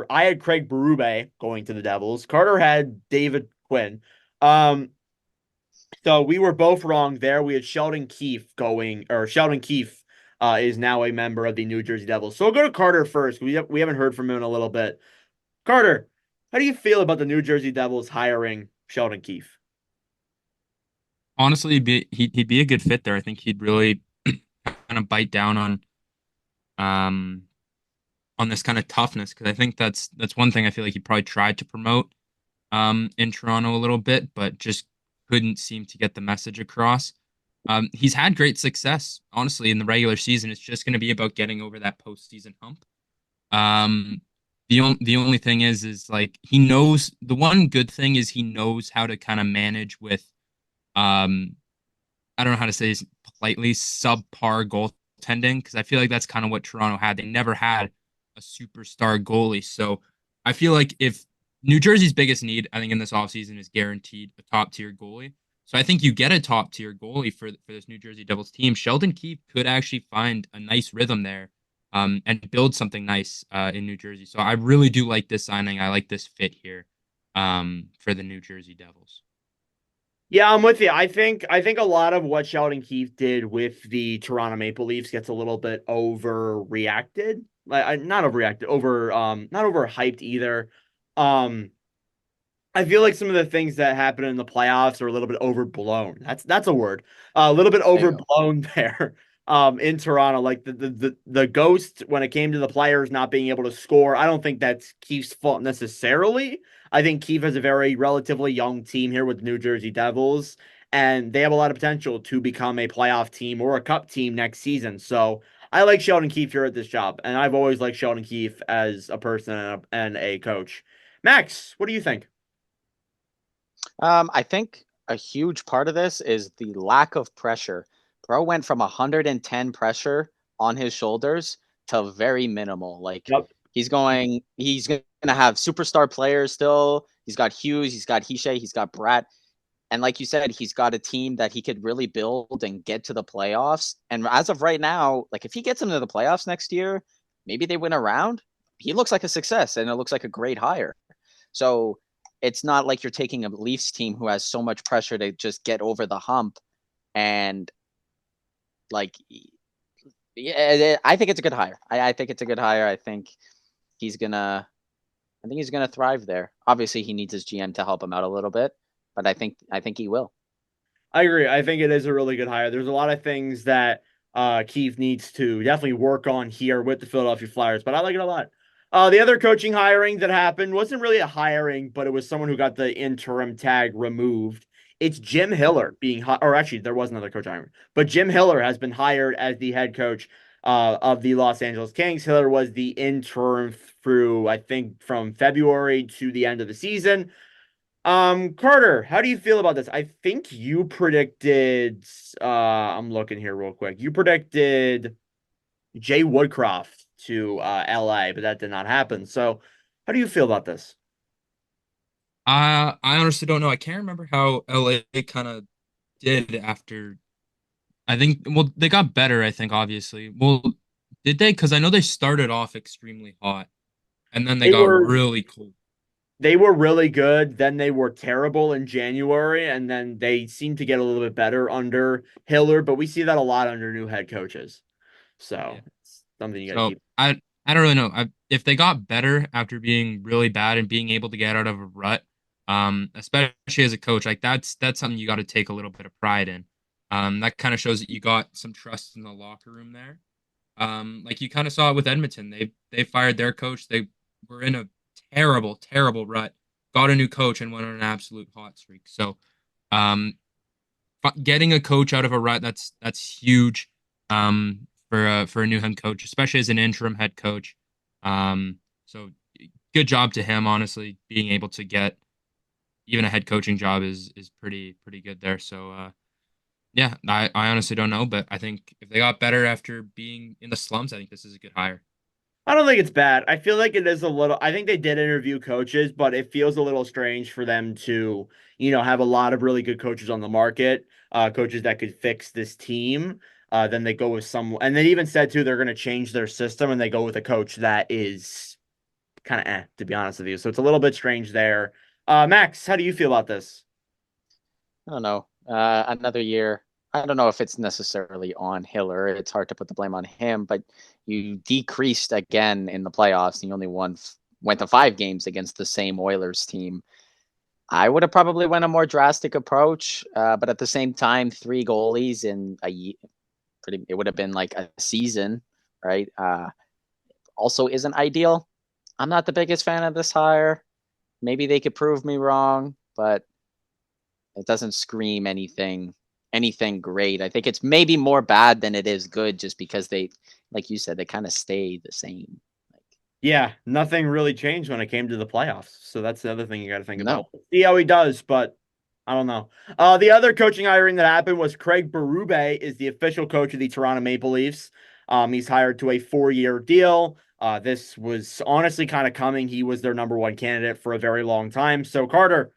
I had Craig Berube going to the Devils. Carter had David Quinn. So we were both wrong there. We had Sheldon Keefe Sheldon Keefe is now a member of the New Jersey Devils. So we'll go to Carter first. We haven't heard from him in a little bit. Carter, how do you feel about the New Jersey Devils hiring Sheldon Keefe? Honestly, he'd be a good fit there. I think he'd really kind of bite down on this kind of toughness, because I think that's one thing I feel like he probably tried to promote in Toronto a little bit, but just couldn't seem to get the message across. He's had great success, honestly, in the regular season. It's just going to be about getting over that postseason hump. Um, the only thing is like he knows the one good thing is he knows how to kind of manage with um I don't know how to say this politely, subpar goaltending, because I feel like that's kind of what Toronto had. They never had a superstar goalie. So I feel like if New Jersey's biggest need, I think in this offseason is guaranteed a top tier goalie. So I think you get a top tier goalie for this New Jersey Devils team. Sheldon Keefe could actually find a nice rhythm there, and build something nice in New Jersey. So I really do like this signing. I like this fit here for the New Jersey Devils. Yeah, I'm with you. I think a lot of what Sheldon Keefe did with the Toronto Maple Leafs gets a little bit overreacted. Like not overreacted, not overhyped either. Um I feel like some of the things that happen in the playoffs are a little bit overblown. That's a word. A little bit There you go. overblown there. In Toronto, like the ghost when it came to the players not being able to score. I don't think that's Keefe's fault necessarily. I think Keefe has a very relatively young team here with the New Jersey Devils, and they have a lot of potential to become a playoff team or a cup team next season. So I like Sheldon Keefe here at this job, and I've always liked Sheldon Keefe as a person and a coach. Max, what do you think? I think a huge part of this is the lack of pressure. Bro went from 110 pressure on his shoulders to very minimal. Like Yep. he's going to have superstar players still. He's got Hughes, he's got Hishe, he's got Bratt. And like you said, he's got a team that he could really build and get to the playoffs. And as of right now, like if he gets them to the playoffs next year, maybe they win a round. He looks like a success and it looks like a great hire. So it's not like you're taking a Leafs team who has so much pressure to just get over the hump. And like, yeah, I think it's a good hire. I think it's a good hire. He's gonna, I think he's gonna thrive there. Obviously, he needs his GM to help him out a little bit, but I think he will. I agree. I think it is a really good hire. There's a lot of things that Keefe needs to definitely work on here with the Philadelphia Flyers, but I like it a lot. The other coaching hiring that happened wasn't really a hiring, but it was someone who got the interim tag removed. It's Jim Hiller being or actually there was another coach hiring, but Jim Hiller has been hired as the head coach of the Los Angeles Kings. Hiller was the interim through I think from February to the end of the season. Carter, how do you feel about this? I think you predicted I'm looking here real quick. You predicted Jay Woodcroft to LA, but that did not happen. So, how do you feel about this? I honestly don't know. I can't remember how LA kind of did after. I think well they got better. I think obviously. Well, did they? Because I know they started off extremely hot, and then they They got were really cold. they were really good, then they were terrible in January, and then they seemed to get a little bit better under Hiller, but we see that a lot under new head coaches. So, Yeah. it's something you got to So keep. I don't really know. If they got better after being really bad and being able to get out of a rut, especially as a coach, like that's something you got to take a little bit of pride in. That kind of shows that you got some trust in the locker room there. Like you kind of saw it with Edmonton. They fired their coach. They were in a terrible, terrible rut. Got a new coach and went on an absolute hot streak. So, um, getting a coach out of a rut that's huge. For a new head coach, especially as an interim head coach. So good job to him. Honestly, being able to get even a head coaching job is pretty good there. So yeah, I honestly don't know, but I think if they got better after being in the slums, I think this is a good hire. I don't think it's bad. I feel like it is a little. I think they did interview coaches, but it feels a little strange for them to, have a lot of really good coaches on the market, coaches that could fix this team. Then they go with some, and they even said too they're going to change their system, and they go with a coach that is kind of to be honest with you. So it's a little bit strange there. Max, how do you feel about this? I don't know. Another year. I don't know if it's necessarily on Hiller. It's hard to put the blame on him, but you decreased again in the playoffs. And you only went to 5 games against the same Oilers team. I would have probably went a more drastic approach, but at the same time, 3 goalies in a year, it would have been like a season, right? also isn't ideal. I'm not the biggest fan of this hire. Maybe they could prove me wrong, but it doesn't scream anything great. I think it's maybe more bad than it is good, just because they, like you said, they kind of stay the same. Yeah, nothing really changed when it came to the playoffs. So that's the other thing you got to think about. No. See how he does, but I don't know. The other coaching hiring that happened was Craig Berube is the official coach of the Toronto Maple Leafs. He's hired to a 4-year deal. This was honestly kind of coming. He was their number one candidate for a very long time. So Carter,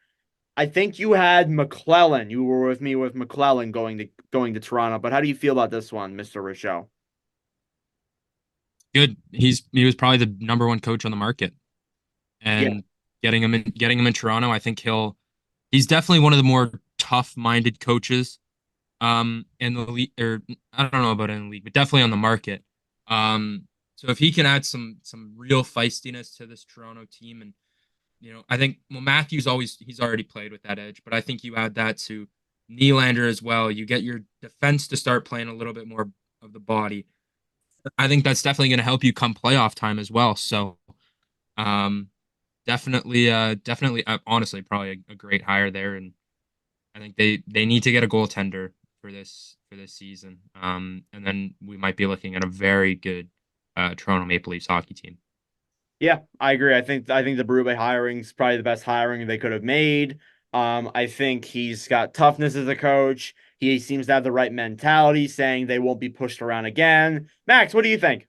I think you had McClellan. You were with me with McClellan going to Toronto. But how do you feel about this one, Mr. Rochelle? Good. He was probably the number one coach on the market, and getting him in Toronto, I think he's definitely one of the more tough-minded coaches in the league, or I don't know about in the league, but definitely on the market. So if he can add some real feistiness to this Toronto team, and I think Matthews he's already played with that edge, but I think you add that to Nylander as well. You get your defense to start playing a little bit more of the body. I think that's definitely going to help you come playoff time as well. So, definitely, honestly, probably a great hire there, and I think they need to get a goaltender for this season. And then we might be looking at a very good Toronto Maple Leafs hockey team. Yeah, I agree. I think the Berube hiring is probably the best hiring they could have made. I think he's got toughness as a coach. He seems to have the right mentality, saying they won't be pushed around again. Max, what do you think?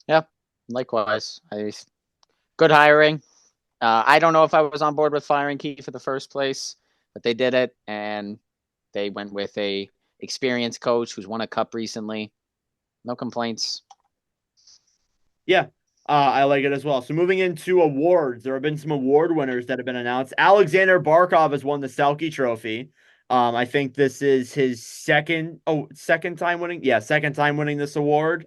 Yeah, likewise. Good hiring. I don't know if I was on board with firing Keefe for the first place, but they did it, and they went with a experienced coach who's won a cup recently. No complaints. Yeah, I like it as well. So moving into awards, there have been some award winners that have been announced. Alexander Barkov has won the Selke Trophy. I think this is his second time winning. Yeah, second time winning this award.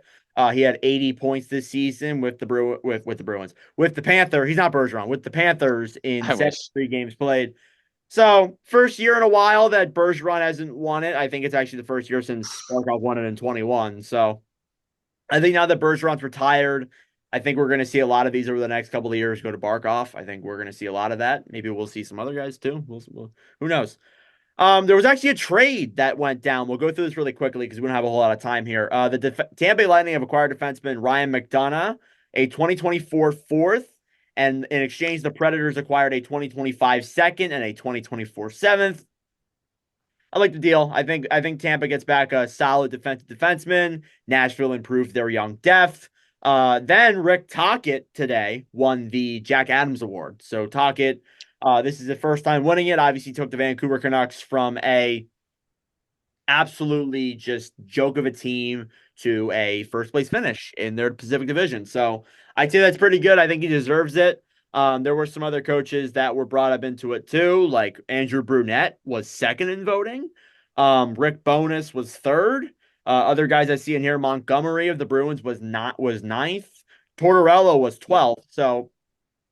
He had 80 points this season with the Bruins. With the Panther, he's not Bergeron. With the Panthers in 73 games played. So first year in a while that Bergeron hasn't won it. I think it's actually the first year since Barkov won it in 21. So I think now that Bergeron's retired, I think we're going to see a lot of these over the next couple of years go to Barkov. I think we're going to see a lot of that. Maybe we'll see some other guys too. Who knows? There was actually a trade that went down. We'll go through this really quickly because we don't have a whole lot of time here. The Tampa Bay Lightning have acquired defenseman Ryan McDonough, a 2024 fourth, and in exchange, the Predators acquired a 2025 second and a 2024 seventh. I like the deal. I think Tampa gets back a solid defenseman. Nashville improved their young depth. Then Rick Tocchet today won the Jack Adams Award. So Tocchet, this is the first time winning it. Obviously took the Vancouver Canucks from a absolutely just joke of a team to a first place finish in their Pacific Division. So I'd say that's pretty good. I think he deserves it. There were some other coaches that were brought up into it too, like Andrew Brunette was second in voting. Rick Bowness was third. Other guys I see in here, Montgomery of the Bruins was ninth. Tortorella was 12th. So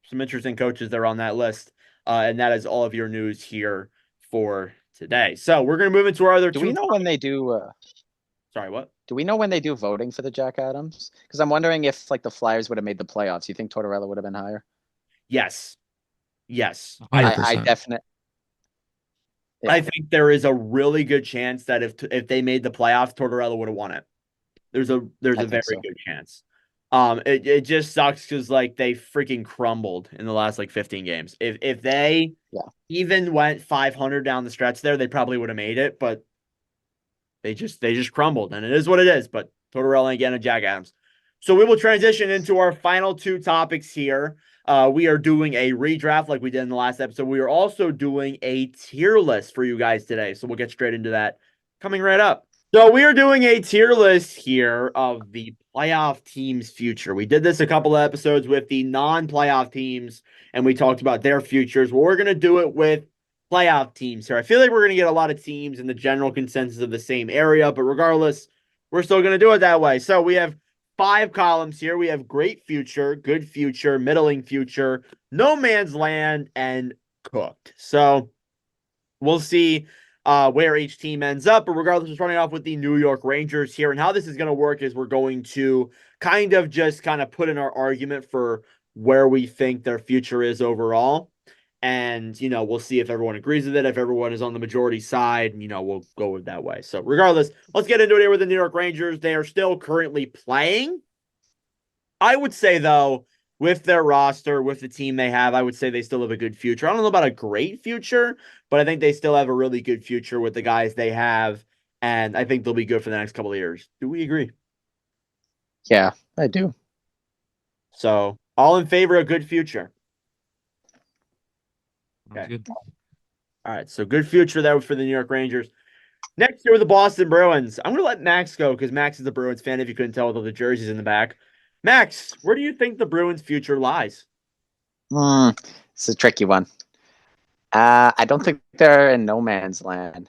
some interesting coaches there on that list. And that is all of your news here for today. So we're going to move into our other Do two. we know when they do? Sorry, what? Do we know when they do voting for the Jack Adams? Because I'm wondering if the Flyers would have made the playoffs. You think Tortorella would have been higher? Yes. I definitely. Yeah. I think there is a really good chance that if they made the playoffs, Tortorella would have won it. There's a very good chance. It just sucks because they freaking crumbled in the last 15 games. If they even went 500 down the stretch there, they probably would have made it, but they just crumbled, and it is what it is. But Tortorella again and Jack Adams. So we will transition into our final two topics here. We are doing a redraft like we did in the last episode. We are also doing a tier list for you guys today. So we'll get straight into that coming right up. So we are doing a tier list here of the playoff teams' future. We did this a couple of episodes with the non-playoff teams, and we talked about their futures. Well, we're going to do it with playoff teams here. I feel like we're going to get a lot of teams in the general consensus of the same area, but regardless, we're still going to do it that way. So we have 5 columns here. We have great future, good future, middling future, no man's land, and cooked. So we'll see where each team ends up. But regardless, we're starting off with the New York Rangers here. And how this is going to work is we're going to kind of put in our argument for where we think their future is overall. And, we'll see if everyone agrees with it. If everyone is on the majority side, we'll go with that way. So regardless, let's get into it here with the New York Rangers. They are still currently playing. I would say, though, with their roster, with the team they have, I would say they still have a good future. I don't know about a great future, but I think they still have a really good future with the guys they have. And I think they'll be good for the next couple of years. Do we agree? Yeah, I do. So, all in favor of good future. Okay. Good. All right. So, good future there for the New York Rangers. Next year with the Boston Bruins. I'm going to let Max go because Max is a Bruins fan, if you couldn't tell with all the jerseys in the back. Max, where do you think the Bruins' future lies? It's a tricky one. I don't think they're in no man's land.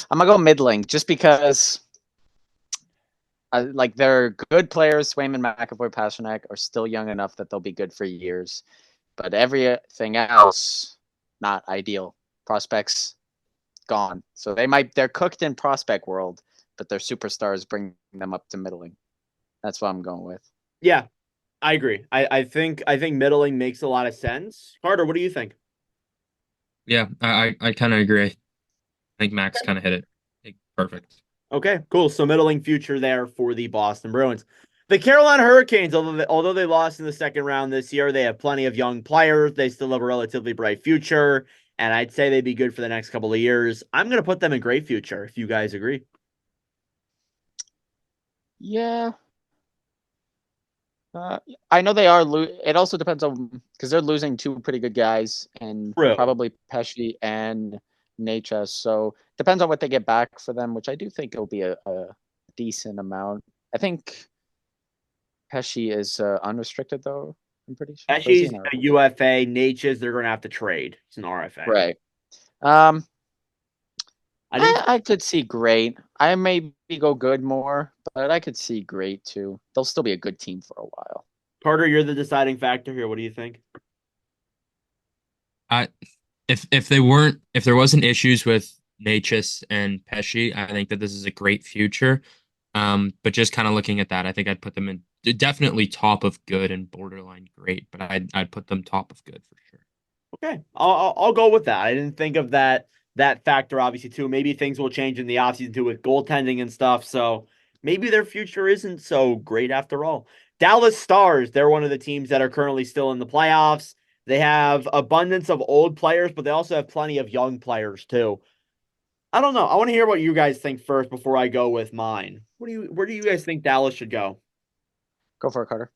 I'm going to go middling just because they're good players. Swayman, McAvoy, Pasternak are still young enough that they'll be good for years. But everything else, not ideal. Prospects, gone. So they're cooked in prospect world, but their superstars bring them up to middling. That's what I'm going with. Yeah, I agree. I think middling makes a lot of sense. Carter, what do you think? Yeah, I kind of agree. I think Max kind of hit it perfect. Okay, cool. So middling future there for the Boston Bruins. The Carolina Hurricanes, although they lost in the second round this year, they have plenty of young players. They still have a relatively bright future, and I'd say they'd be good for the next couple of years. I'm going to put them in great future, if you guys agree. Yeah. I know they are. It also depends on because they're losing two pretty good guys, and True. probably Pesci and Nature. So depends on what they get back for them, which I do think it'll be a decent amount. I think Pesci is unrestricted though. I'm pretty sure. Pesci's a UFA. Nature's they're going to have to trade. It's an RFA. Right. I could see great. I maybe go good more, but I could see great too. They'll still be a good team for a while. Carter, you're the deciding factor here. What do you think? If there wasn't issues with Natchez and Pesci, I think that this is a great future. But just kind of looking at that, I think I'd put them in definitely top of good and borderline great, but I'd put them top of good for sure. Okay, I'll go with that. I didn't think of that factor obviously too. Maybe things will change in the offseason too with goaltending and stuff. So maybe their future isn't so great after all. Dallas Stars, they're one of the teams that are currently still in the playoffs. They have abundance of old players, but they also have plenty of young players too. I don't know. I want to hear what you guys think first before I go with mine. Where do you guys think Dallas should go? Go for it, Carter.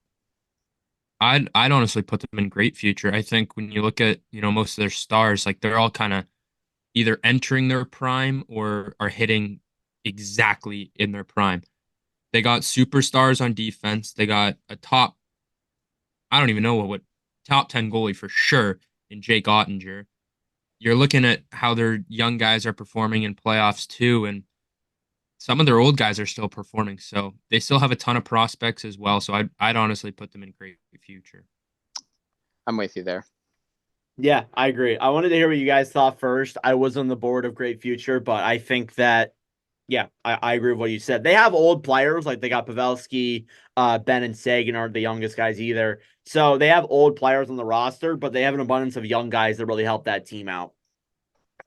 I'd honestly put them in great future. I think when you look at, most of their stars, like they're all kind of either entering their prime or are hitting exactly in their prime. They got superstars on defense. They got a top, I don't even know what top 10 goalie for sure in Jake Ottinger. You're looking at how their young guys are performing in playoffs too, and some of their old guys are still performing. So they still have a ton of prospects as well. So I'd honestly put them in great future. I'm with you there. Yeah, I agree. I wanted to hear what you guys thought first. I was on the board of great future, but I think that, yeah, I agree with what you said. They have old players, like they got Pavelski, Ben and Sagan aren't the youngest guys either. So they have old players on the roster, but they have an abundance of young guys that really help that team out.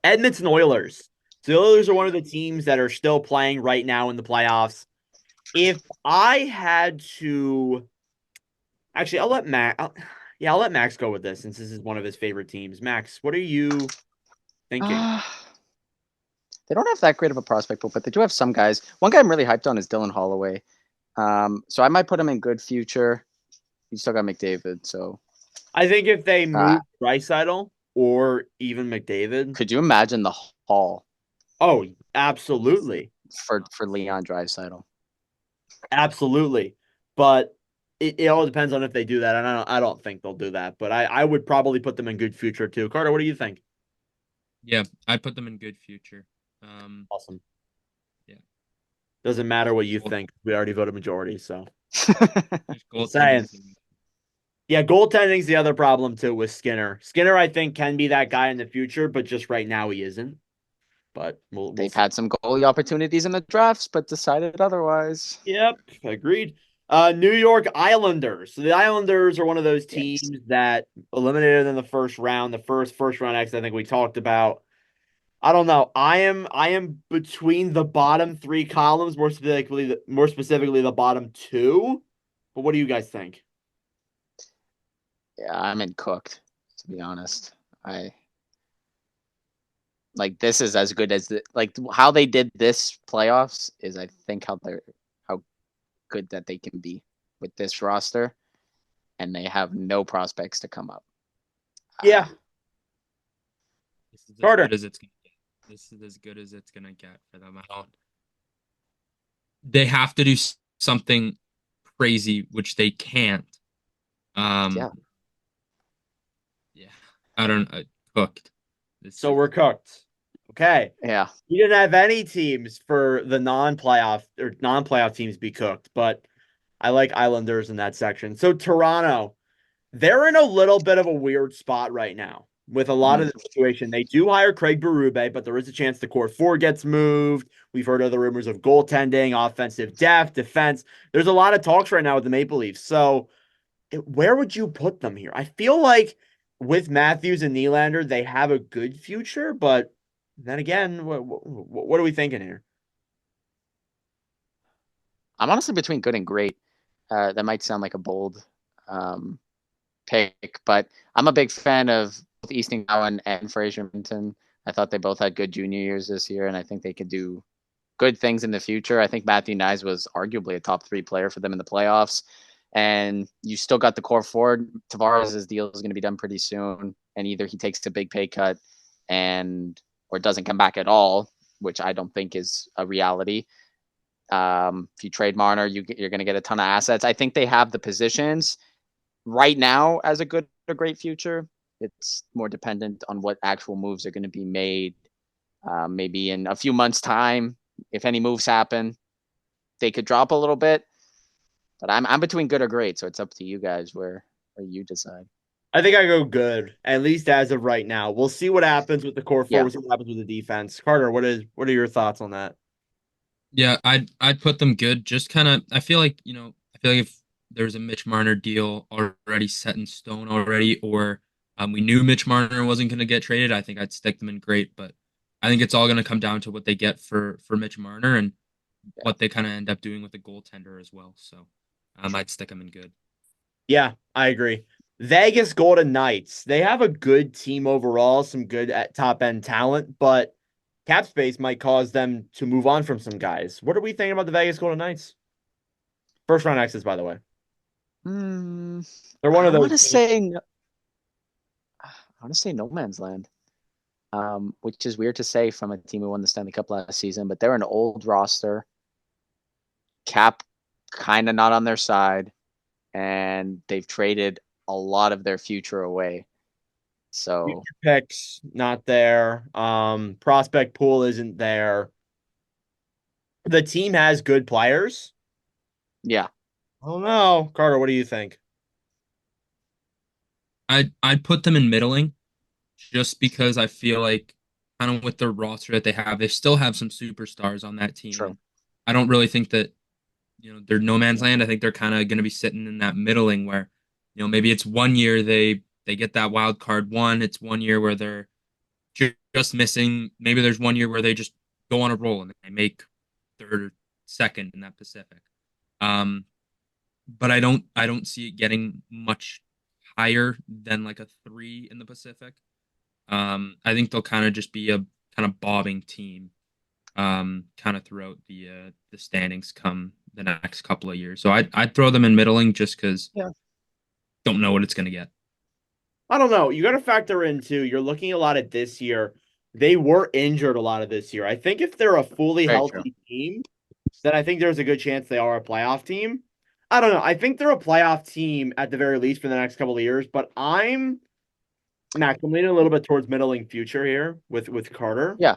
Edmonton Oilers. So the Oilers are one of the teams that are still playing right now in the playoffs. If I had to, actually, I'll let Max go with this since this is one of his favorite teams. Max, what are you thinking? They don't have that great of a prospect pool, but they do have some guys. One guy I'm really hyped on is Dylan Holloway. So I might put him in good future. You still got McDavid, so I think if they move Draisaitl or even McDavid, could you imagine the haul? Oh, absolutely. For Leon Draisaitl. Absolutely. But it all depends on if they do that. And I don't think they'll do that. But I would probably put them in good future too. Carter, what do you think? Yeah, I'd put them in good future. Awesome. Yeah. Doesn't matter what you think. We already voted majority, so. Saying. Yeah, goaltending's the other problem too with Skinner. Skinner, I think, can be that guy in the future, but just right now he isn't. but we'll They've see. had some goalie opportunities in the drafts, but decided otherwise. Yep, agreed. New York Islanders. So the Islanders are one of those teams Yes. that eliminated in the first round. The first round exit I think we talked about. I don't know. I am between the bottom three columns, more specifically the bottom two. But what do you guys think? Yeah, I'm in cooked, to be honest. I like this is as good as how they did this playoffs is I think how good that they can be with this roster, and they have no prospects to come up. Yeah, This is as Carter. good as it's gonna get. This is as good as it's gonna get for them. They have to do something crazy, which they can't. Yeah. Yeah. I don't cooked. So we're cooked. Okay. Yeah. You didn't have any teams for the non-playoff teams be cooked, but I like Islanders in that section. So Toronto, they're in a little bit of a weird spot right now with a lot of the situation. They do hire Craig Berube, but there is a chance the core four gets moved. We've heard other rumors of goaltending, offensive depth, defense. There's a lot of talks right now with the Maple Leafs. So where would you put them here? I feel like with Matthews and Nylander, they have a good future, but then again, what are we thinking here? I'm honestly between good and great. That might sound like a bold pick, but I'm a big fan of both Easton Cowan and Fraser Minton. I thought they both had good junior years this year, and I think they could do good things in the future. I think Matthew Nyes was arguably a top 3 player for them in the playoffs. And you still got the core forward. Tavares' deal is going to be done pretty soon, and either he takes a big pay cut or doesn't come back at all, which I don't think is a reality. If you trade Marner, you're going to get a ton of assets. I think they have the positions right now as a good or great future. It's more dependent on what actual moves are going to be made. Maybe in a few months' time, if any moves happen, they could drop a little bit. But I'm between good or great, so it's up to you guys where you decide. I think I go good, at least as of right now. We'll see what happens with the core four. Yeah. We'll see what happens with the defense. Carter, what are your thoughts on that? Yeah, I'd put them good. Just kind of, I feel like if there's a Mitch Marner deal already set in stone already, or we knew Mitch Marner wasn't going to get traded, I think I'd stick them in great. But I think it's all going to come down to what they get for Mitch Marner and what they kind of end up doing with the goaltender as well. So I'd stick them in good. Yeah, I agree. Vegas Golden Knights, they have a good team overall, some good at top end talent, but cap space might cause them to move on from some guys. What are we thinking about the Vegas Golden Knights? First round exits, by the way. They're one of I those. want to say no man's land, which is weird to say from a team who won the Stanley Cup last season, but they're an old roster. Cap kind of not on their side, and they've traded a lot of their future away. So Future picks not there. Prospect pool isn't there. The team has good players. yeah, I don't know. Carter, what do you think? I'd put them in middling just because I feel like kind of with the roster that they still have some superstars on that team. true. And I don't really think that, they're no man's land. I think they're kind of going to be sitting in that middling where, maybe it's 1 year they get that wild card one. It's 1 year where they're just missing. Maybe there's 1 year where they just go on a roll and they make third or second in that Pacific. But I don't see it getting much higher than like a 3 in the Pacific. I think they'll kind of just be a kind of bobbing team, kind of throughout the standings come the next couple of years. So I'd throw them in middling just because don't know what it's gonna get. I don't know. You got to factor in too. You're looking a lot at this year. They were injured a lot of this year. I think if they're a fully Very healthy true. team, then I think there's a good chance they are a playoff team. I don't know. I think they're a playoff team at the very least for the next couple of years, but Max, I'm leaning a little bit towards middling future here with Carter. Yeah,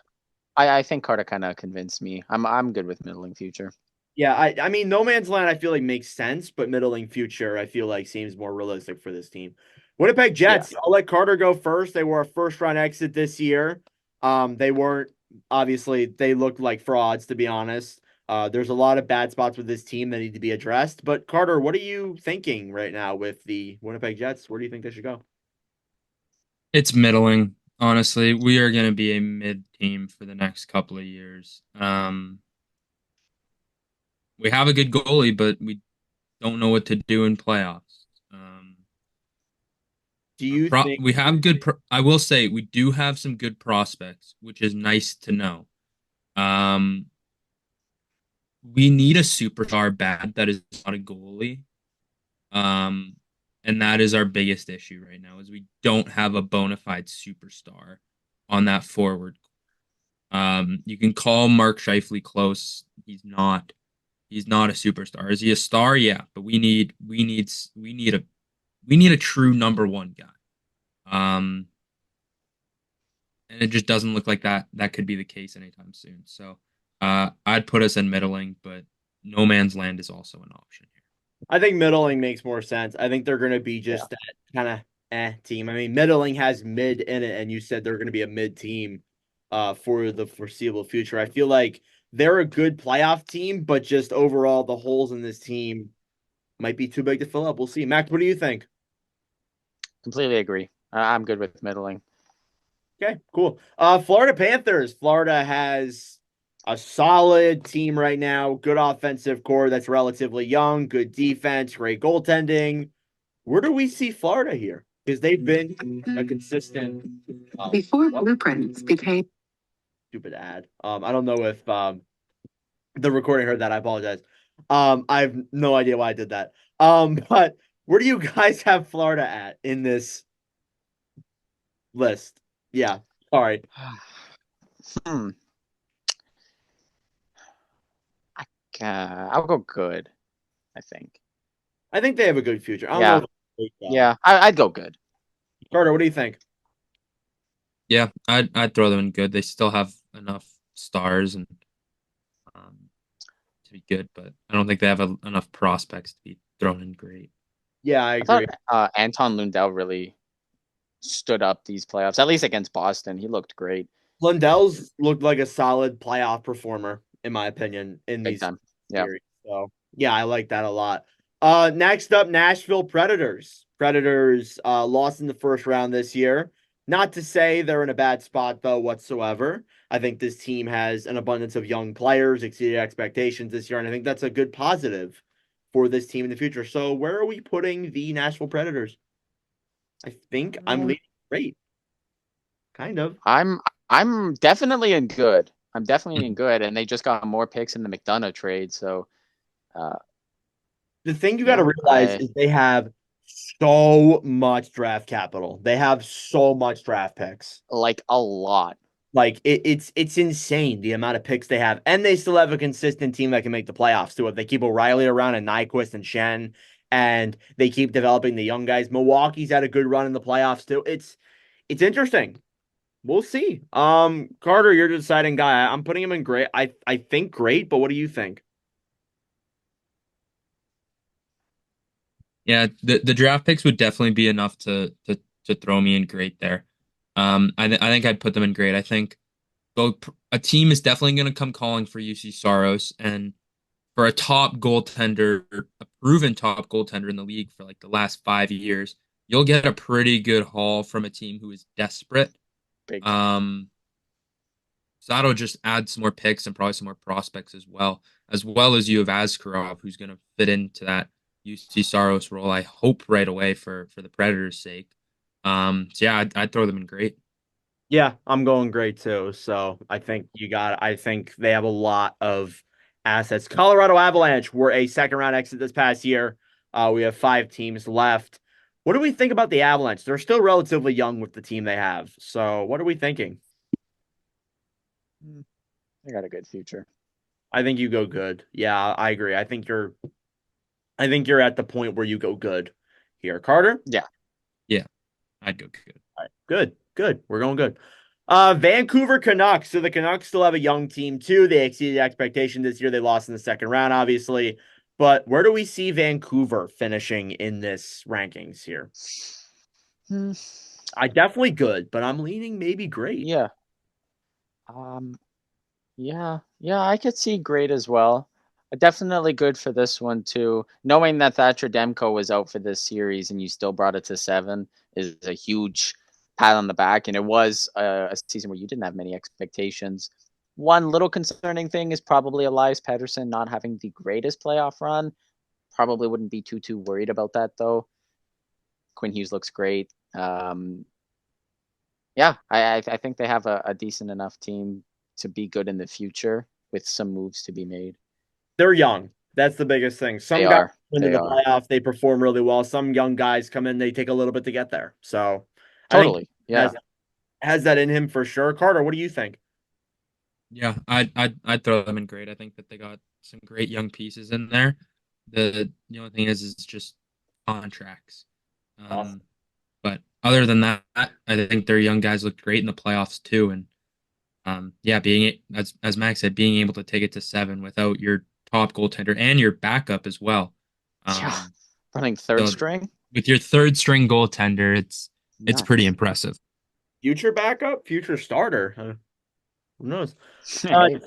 I think Carter kind of convinced me. I'm good with middling future. Yeah, I mean, no man's land I feel like makes sense, but middling future I feel like seems more realistic for this team. Winnipeg Jets, I'll let Carter go first. They were a first round exit this year. They weren't obviously they look like frauds, to be honest. There's a lot of bad spots with this team that need to be addressed. But Carter, what are you thinking right now with the Winnipeg Jets? Where do you think they should go? It's middling. Honestly, we are going to be a mid team for the next couple of years. We have a good goalie, but we don't know what to do in playoffs. Do you think We have I will say we do have some good prospects, which is nice to know. Um, we need a superstar bad that is not a goalie. Um, and that is our biggest issue right now is we don't have a bona fide superstar on that forward. You can call Mark Scheifele close. He's not a superstar. Is he a star? Yeah, but we need a true number one guy. And it just doesn't look like that could be the case anytime soon. So I'd put us in middling, but no man's land is also an option here. I think middling makes more sense. I think they're going to be just that kind of team. I mean, middling has mid in it, and you said they're going to be a mid team for the foreseeable future. I feel like they're a good playoff team, but just overall, the holes in this team might be too big to fill up. We'll see. Max, what do you think? Completely agree. I'm good with middling. Okay, cool. Florida Panthers. Florida has a solid team right now. Good offensive core that's relatively young. Good defense. Great goaltending. Where do we see Florida here? Because they've been a consistent. Before blueprints became Stupid ad. I don't know if the recording heard that. I apologize. I have no idea why I did that. But where do you guys have Florida at in this list? Yeah, sorry. I'll go good, I think. I think they have a good future. I don't Yeah. know. Yeah, I'd go good. Carter, what do you think? Yeah, I'd throw them in good. They still have enough stars and to be good, but I don't think they have enough prospects to be thrown in great. Yeah, I agree. Thought Anton Lundell really stood up these playoffs, at least against Boston. He looked great. Lundell's looked like a solid playoff performer, in my opinion, in Big these time. Yeah. series. So yeah, I like that a lot. Next up, Nashville Predators. Predators lost in the first round this year. Not to say they're in a bad spot though whatsoever. I think this team has an abundance of young players, exceeded expectations this year, and I think that's a good positive for this team in the future. So where are we putting the Nashville Predators? I think I'm leading great. Kind of. I'm definitely in good. I'm definitely in good, and they just got more picks in the McDonough trade. So the thing you got to realize is they have so much draft capital. They have so much draft picks. Like a lot. Like it's insane the amount of picks they have, and they still have a consistent team that can make the playoffs too. If they keep O'Reilly around and Nyquist and Shen, and they keep developing the young guys, Milwaukee's had a good run in the playoffs too. It's interesting. We'll see. Carter, you're the deciding guy. I'm putting him in great. I think great, but what do you think? Yeah, the draft picks would definitely be enough to throw me in great there. I think I'd put them in great. I think a team is definitely going to come calling for UC Saros, and for a top goaltender, a proven top goaltender in the league for like the last 5 years, you'll get a pretty good haul from a team who is desperate. Big. So that'll just add some more picks and probably some more prospects as well as you have Askarov, who's going to fit into that UC Saros role. I hope right away for the Predators' sake. So yeah, I'd throw them in great. Yeah, I'm going great too. So I think I think they have a lot of assets. Colorado Avalanche were a second round exit this past year. We have 5 teams left. What do we think about the Avalanche? They're still relatively young with the team they have. So what are we thinking? They got a good future. I think you go good. Yeah, I agree. I think you're at the point where you go good here. Carter? Yeah. Yeah, I'd go good. All right, good. We're going good. Vancouver Canucks. So the Canucks still have a young team too. They exceeded expectation this year. They lost in the second round, obviously. But where do we see Vancouver finishing in this rankings here? I definitely good, but I'm leaning maybe great. Yeah. Um, yeah, I could see great as well. Definitely good for this one too. Knowing that Thatcher Demko was out for this series and you still brought it to 7 is a huge pat on the back. And it was a season where you didn't have many expectations. One little concerning thing is probably Elias Pettersson not having the greatest playoff run. Probably wouldn't be too worried about that though. Quinn Hughes looks great. Yeah, I think they have a decent enough team to be good in the future with some moves to be made. They're young. That's the biggest thing. Some They guys are. come into They the are. playoffs, they perform really well. Some young guys come in, they take a little bit to get there. So I think Totally. he Yeah. has that in him for sure. Carter, what do you think? Yeah, I'd throw them in great. I think that they got some great young pieces in there. The only thing is just contracts. Awesome. But other than that, I think their young guys looked great in the playoffs too. And yeah, being as Max said, being able to take it to 7 without your top goaltender and your backup as well. Yeah. Um, Running third so string? with your third string goaltender, it's pretty Nuts. impressive. Future backup, future starter. Who knows? Hey,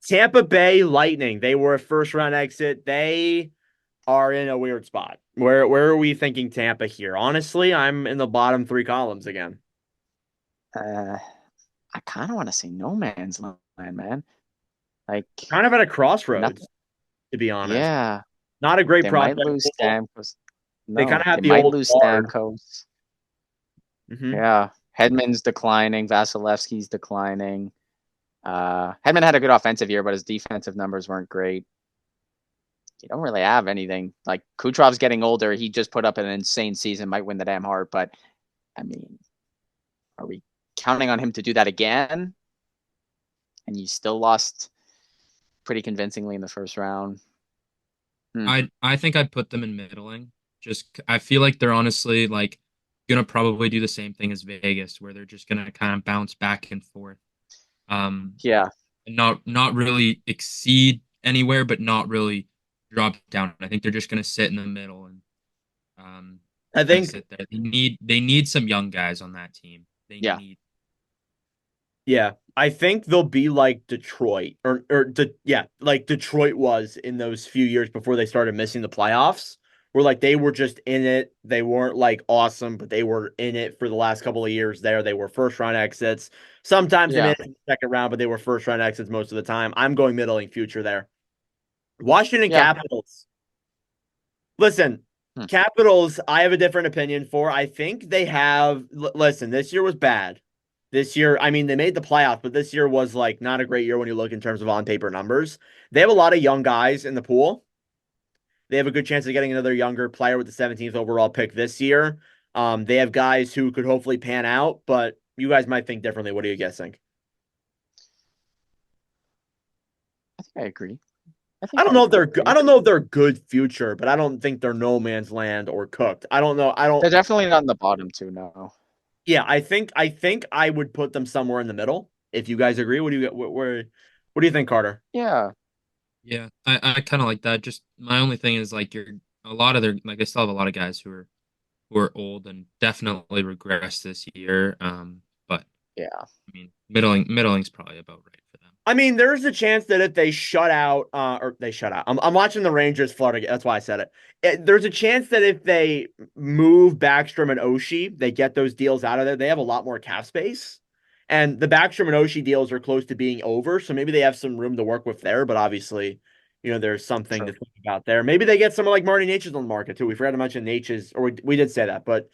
Tampa Bay Lightning. They were a first round exit. They are in a weird spot. Where are we thinking Tampa here? Honestly, I'm in the bottom 3 columns again. I kind of want to say no man's land, man. Like, Kind of at a crossroads, nothing. to be honest. Yeah. Not a great They might prospect lose pool. Stamkos. They kind No, of have they the might old lose guard. Stamkos. Mm-hmm. Yeah. Hedman's declining. Vasilevsky's declining. Hedman had a good offensive year, but his defensive numbers weren't great. You don't really have anything. Like, Kucherov's getting older. He just put up an insane season, might win the damn Hart, but I mean, are we counting on him to do that again? And you still lost pretty convincingly in the first round. I think I'd put them in middling. Just I feel like they're honestly like gonna probably do the same thing as Vegas, where they're just gonna kind of bounce back and forth. Yeah. And not really exceed anywhere, but not really drop down. I think they're just gonna sit in the middle and I kind of think, sit there. They need some young guys on that team. They Yeah. need yeah, I think they'll be like Detroit, like Detroit was in those few years before they started missing the playoffs, where like they were just in it. They weren't like awesome, but they were in it for the last couple of years there. They were first round exits. Sometimes they Yeah. made it to the second round, but they were first round exits most of the time. I'm going middling future there. Washington Yeah. Capitals. Listen, Hmm. Capitals, I have a different opinion for. I think they have. Listen, this year was bad. This year, I mean, they made the playoffs, but this year was like not a great year when you look in terms of on paper numbers. They have a lot of young guys in the pool. They have a good chance of getting another younger player with the 17th overall pick this year. They have guys who could hopefully pan out, but you guys might think differently. What are you guessing? I think I agree. I don't know if they're agree. I don't know if they're good future, but I don't think they're no man's land or cooked. I don't know. I don't. They're definitely not on the bottom two, no. Yeah, I think I would put them somewhere in the middle. If you guys agree, what do you what do you think, Carter? Yeah. yeah. I kind of like that. Just my only thing is like you're a lot of their like they still have a lot of guys who are old and definitely regressed this year. But Yeah. I mean, middling's probably about right for them. I mean, there's a chance that if they shut out, or they shut out, I'm watching the Rangers flutter. That's why I said it. There's a chance that if they move Backstrom and Oshie, they get those deals out of there. They have a lot more cap space, and the Backstrom and Oshie deals are close to being over. So maybe they have some room to work with there. But obviously, there's something True. to think about there. Maybe they get someone like Marty Natchez on the market too. We forgot to mention Natchez, or we did say that, but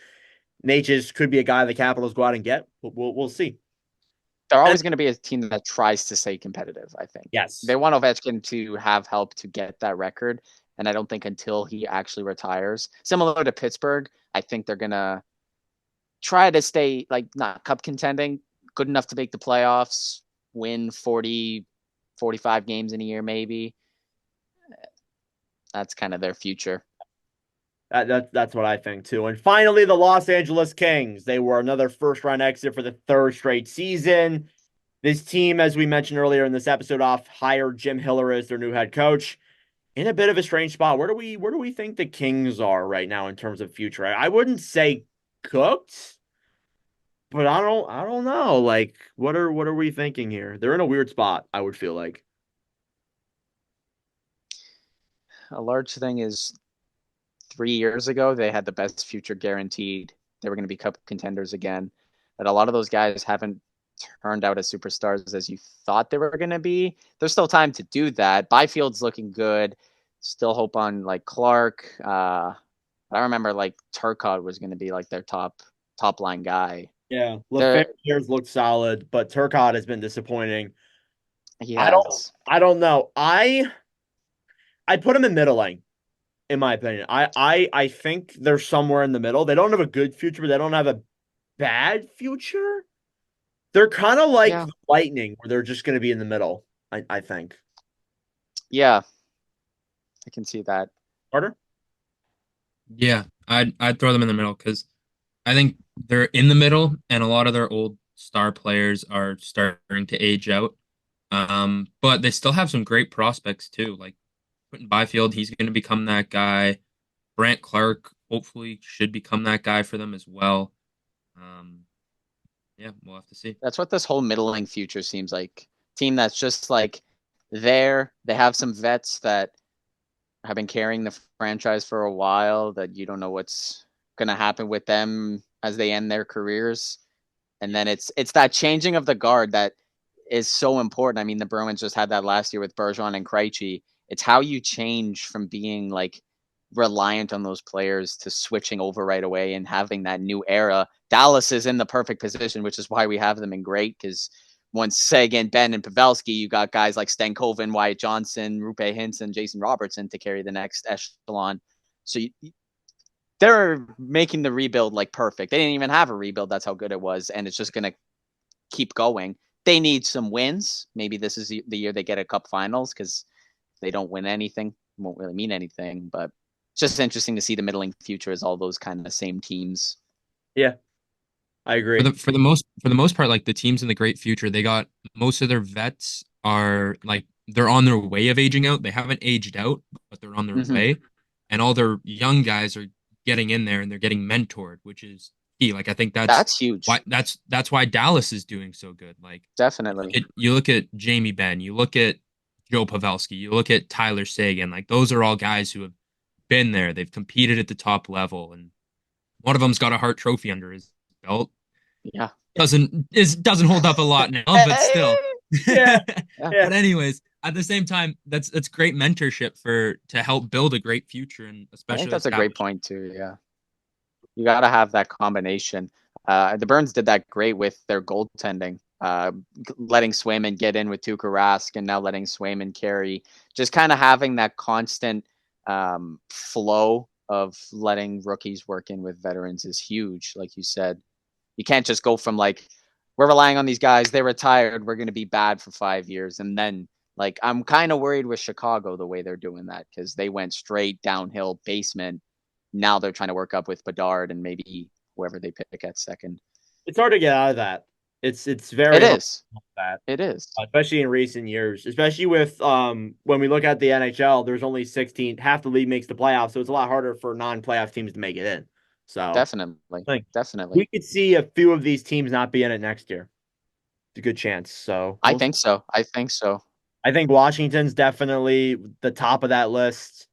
Natchez could be a guy the Capitals go out and get. We'll see. They're And, always going to be a team that tries to stay competitive, I think. yes. They want Ovechkin to have help to get that record. And I don't think until he actually retires, similar to Pittsburgh, I think they're going to try to stay, like, not cup contending, good enough to make the playoffs, win 40, 45 games in a year, maybe. That's kind of their future. That's what I think too. And finally, the Los Angeles Kings. They were another first round exit for the third straight season. This team, as we mentioned earlier in this episode, hired Jim Hiller as their new head coach. In a bit of a strange spot. Where do we think the Kings are right now in terms of future? I wouldn't say cooked, But I don't know. Like, what are we thinking here? They're in a weird spot, I would feel like. A large thing is 3 years ago, they had the best future guaranteed. They were going to be cup contenders again. But a lot of those guys haven't turned out as superstars as you thought they were going to be. There's still time to do that. Byfield's looking good. Still hope on like Clark. I remember like Turcotte was going to be like their top line guy. Yeah, They're- Lafreniere's looked solid, but Turcotte has been disappointing. Yes. I don't know. I'd put him in middling, in my opinion. I think they're somewhere in the middle. They don't have a good future, but they don't have a bad future. They're kind of like Yeah. the Lightning, where they're just going to be in the middle. I think. Yeah. I can see that. Carter? Yeah, I'd throw them in the middle because I think they're in the middle, and a lot of their old star players are starting to age out. But they still have some great prospects too. Like Quentin Byfield, he's going to become that guy. Brant Clark hopefully should become that guy for them as well. Yeah, we'll have to see. That's what this whole middling future seems like. Team that's just like there. They have some vets that have been carrying the franchise for a while that you don't know what's going to happen with them as they end their careers. And then it's that changing of the guard that is so important. I mean, the Bruins just had that last year with Bergeron and Krejci. It's how you change from being like reliant on those players to switching over right away and having that new era. Dallas is in the perfect position, which is why we have them in great, because once Seguin, Ben, and Pavelski, you got guys like Stankoven, Wyatt Johnson, Rupe Hinson, Jason Robertson to carry the next echelon. So they're making the rebuild like perfect. They didn't even have a rebuild. That's how good it was. And it's just going to keep going. They need some wins. Maybe this is the year they get a cup finals, because if they don't win anything, it won't really mean anything. But it's just interesting to see the middling future as all those kind of same teams. Yeah, I agree. For the most part, like the teams in the great future, they got most of their vets are like they're on their way of aging out. They haven't aged out, but they're on their way. And all their young guys are getting in there and they're getting mentored, which is key. Like I think That's huge. That's why Dallas is doing so good. Like Definitely. you look at Jamie Benn, you look at Joe Pavelski, you look at Tyler Seguin. Like those are all guys who have been there. They've competed at the top level, and one of them's got a Hart Trophy under his belt. Yeah. Doesn't hold up a lot now, but still. Yeah. But anyways, at the same time, that's great mentorship to help build a great future, and especially I think that's a great point too. Yeah, you got to have that combination. The Burns did that great with their goaltending, letting Swayman get in with Tuukka Rask, and now letting Swayman carry. Just kind of having that constant flow of letting rookies work in with veterans is huge. Like you said, you can't just go from like, we're relying on these guys, they're retired, we're going to be bad for 5 years, and then like I'm kind of worried with Chicago the way they're doing that, because they went straight downhill basement. Now they're trying to work up with Bedard and maybe whoever they pick at second. It's hard to get out of that. It's very It hard is. to get out of that, It is. especially in recent years. Especially with when we look at the NHL, there's only 16. Half the league makes the playoffs, so it's a lot harder for non-playoff teams to make it in. So Definitely. like, Definitely. we could see a few of these teams not be in it next year. It's a good chance. So I think so. I think Washington's definitely the top of that list.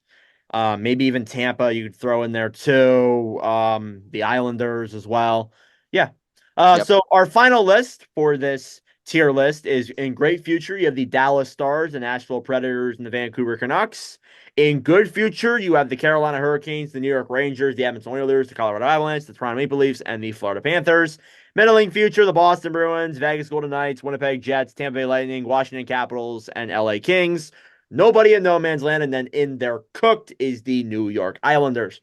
Maybe even Tampa you could throw in there too. The Islanders as well. Yeah. Yep. So our final list for this tier list is in great future, you have the Dallas Stars, the Nashville Predators, and the Vancouver Canucks. In good future, you have the Carolina Hurricanes, the New York Rangers, the Edmonton Oilers, the Colorado Avalanche, the Toronto Maple Leafs, and the Florida Panthers. Middling future, the Boston Bruins, Vegas Golden Knights, Winnipeg Jets, Tampa Bay Lightning, Washington Capitals, and LA Kings. Nobody in no man's land, and then in there cooked is the New York Islanders.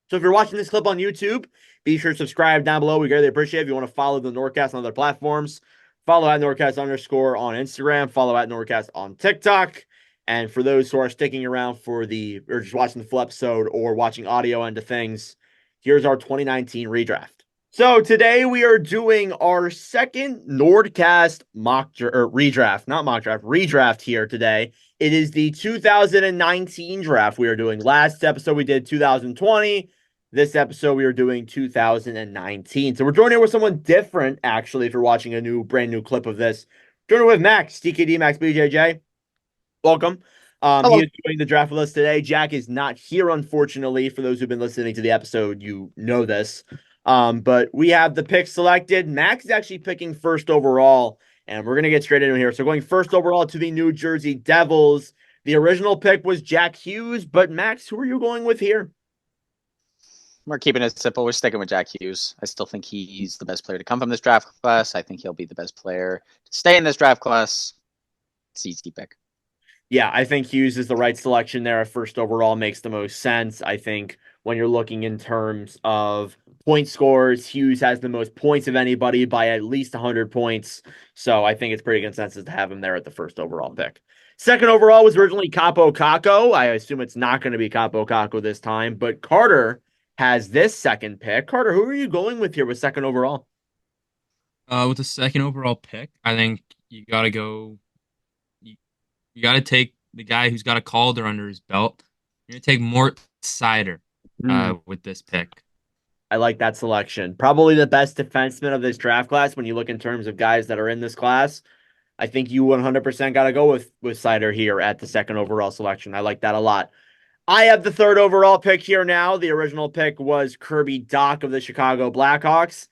So if you're watching this clip on YouTube, be sure to subscribe down below. We greatly appreciate it. If you want to follow the NordCast on other platforms, follow at NordCast _ on Instagram, follow at NordCast on TikTok. And for those who are sticking around or just watching the full episode or watching audio end of things, here's our 2019 redraft. So today we are doing our second NordCast redraft here today. It is the 2019 draft we are doing. Last episode we did 2020. This episode, we are doing 2019. So we're joining with someone different, actually, if you're watching a brand new clip of this. Joining with Max, Tkdmaxbjj. Welcome. He is doing the draft with us today. Jack is not here, unfortunately. For those who've been listening to the episode, you know this. But we have the pick selected. Max is actually picking first overall, and we're going to get straight into here. So going first overall to the New Jersey Devils. The original pick was Jack Hughes, but Max, who are you going with here? We're keeping it simple. We're sticking with Jack Hughes. I still think he's the best player to come from this draft class. I think he'll be the best player to stay in this draft class. It's easy pick. Yeah, I think Hughes is the right selection there at first overall. Makes the most sense. I think when you're looking in terms of point scores, Hughes has the most points of anybody by at least 100 points. So I think it's pretty consensus to have him there at the first overall pick. Second overall was originally Capo Caco. I assume it's not going to be Capo Caco this time, but Carter has this second pick. Carter, who are you going with here with second overall? With the second overall pick, I think you got to go. You got to take the guy who's got a Calder under his belt. You're going to take Mort Seider with this pick. I like that selection. Probably the best defenseman of this draft class when you look in terms of guys that are in this class. I think you 100% got to go with Seider here at the second overall selection. I like that a lot. I have the third overall pick here now. The original pick was Kirby Dach of the Chicago Blackhawks.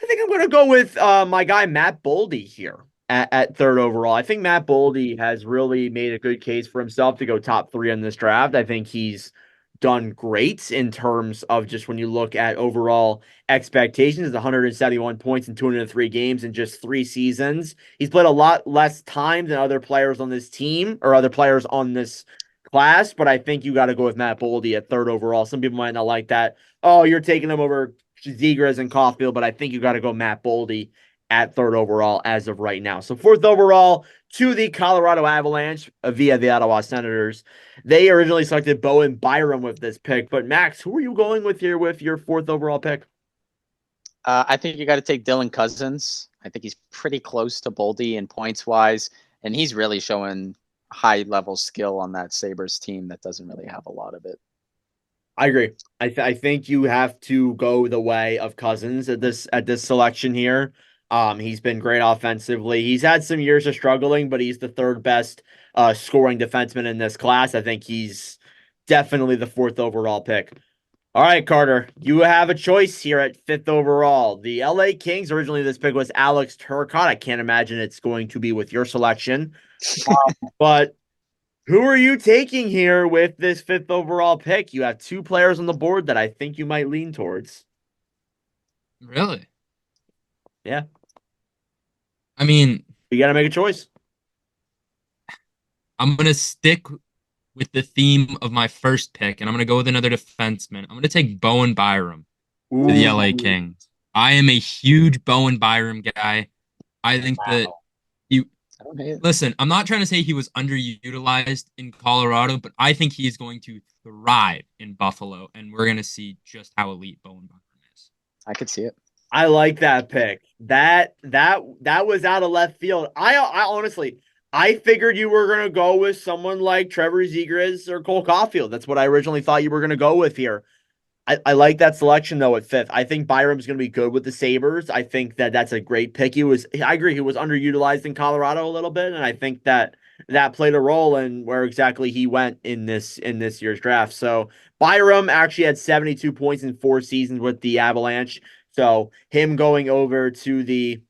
I think I'm going to go with my guy Matt Boldy here at third overall. I think Matt Boldy has really made a good case for himself to go top 3 in this draft. I think he's done great in terms of just when you look at overall expectations. 171 points in 203 games in just 3 seasons. He's played a lot less time than other players on this team or other players on this class, but I think you got to go with Matt Boldy at third overall. Some people might not like that. Oh, you're taking him over Zegras and Caulfield, but I think you got to go Matt Boldy at third overall as of right now. So fourth overall to the Colorado Avalanche via the Ottawa Senators. They originally selected Bowen Byram with this pick, but Max, who are you going with here with your fourth overall pick? I think you got to take Dylan Cousins. I think he's pretty close to Boldy in points wise, and he's really showing high level skill on that Sabres team that doesn't really have a lot of it. I agree. I think you have to go the way of Cousins at this selection here. He's been great offensively. He's had some years of struggling, but he's the third best scoring defenseman in this class. I think he's definitely the fourth overall pick. All right, Carter, you have a choice here at fifth overall. The LA Kings, originally this pick was Alex Turcotte. I can't imagine it's going to be with your selection. But who are you taking here with this fifth overall pick? You have 2 players on the board that I think you might lean towards. Really? Yeah. I mean, you got to make a choice. I'm going to stick with the theme of my first pick, and I'm going to go with another defenseman. I'm going to take Bowen Byram to the LA Kings. I am a huge Bowen Byram guy. I think that listen, I'm not trying to say he was underutilized in Colorado, but I think he is going to thrive in Buffalo, and we're going to see just how elite Bowen Byram is. I could see it. I like that pick. That was out of left field. I honestly, I figured you were going to go with someone like Trevor Zegras or Cole Caulfield. That's what I originally thought you were going to go with here. I like that selection, though, at fifth. I think Byram's going to be good with the Sabres. I think that's a great pick. I agree, he was underutilized in Colorado a little bit, and I think that played a role in where exactly he went in this year's draft. So Byram actually had 72 points in 4 seasons with the Avalanche. So him going over to the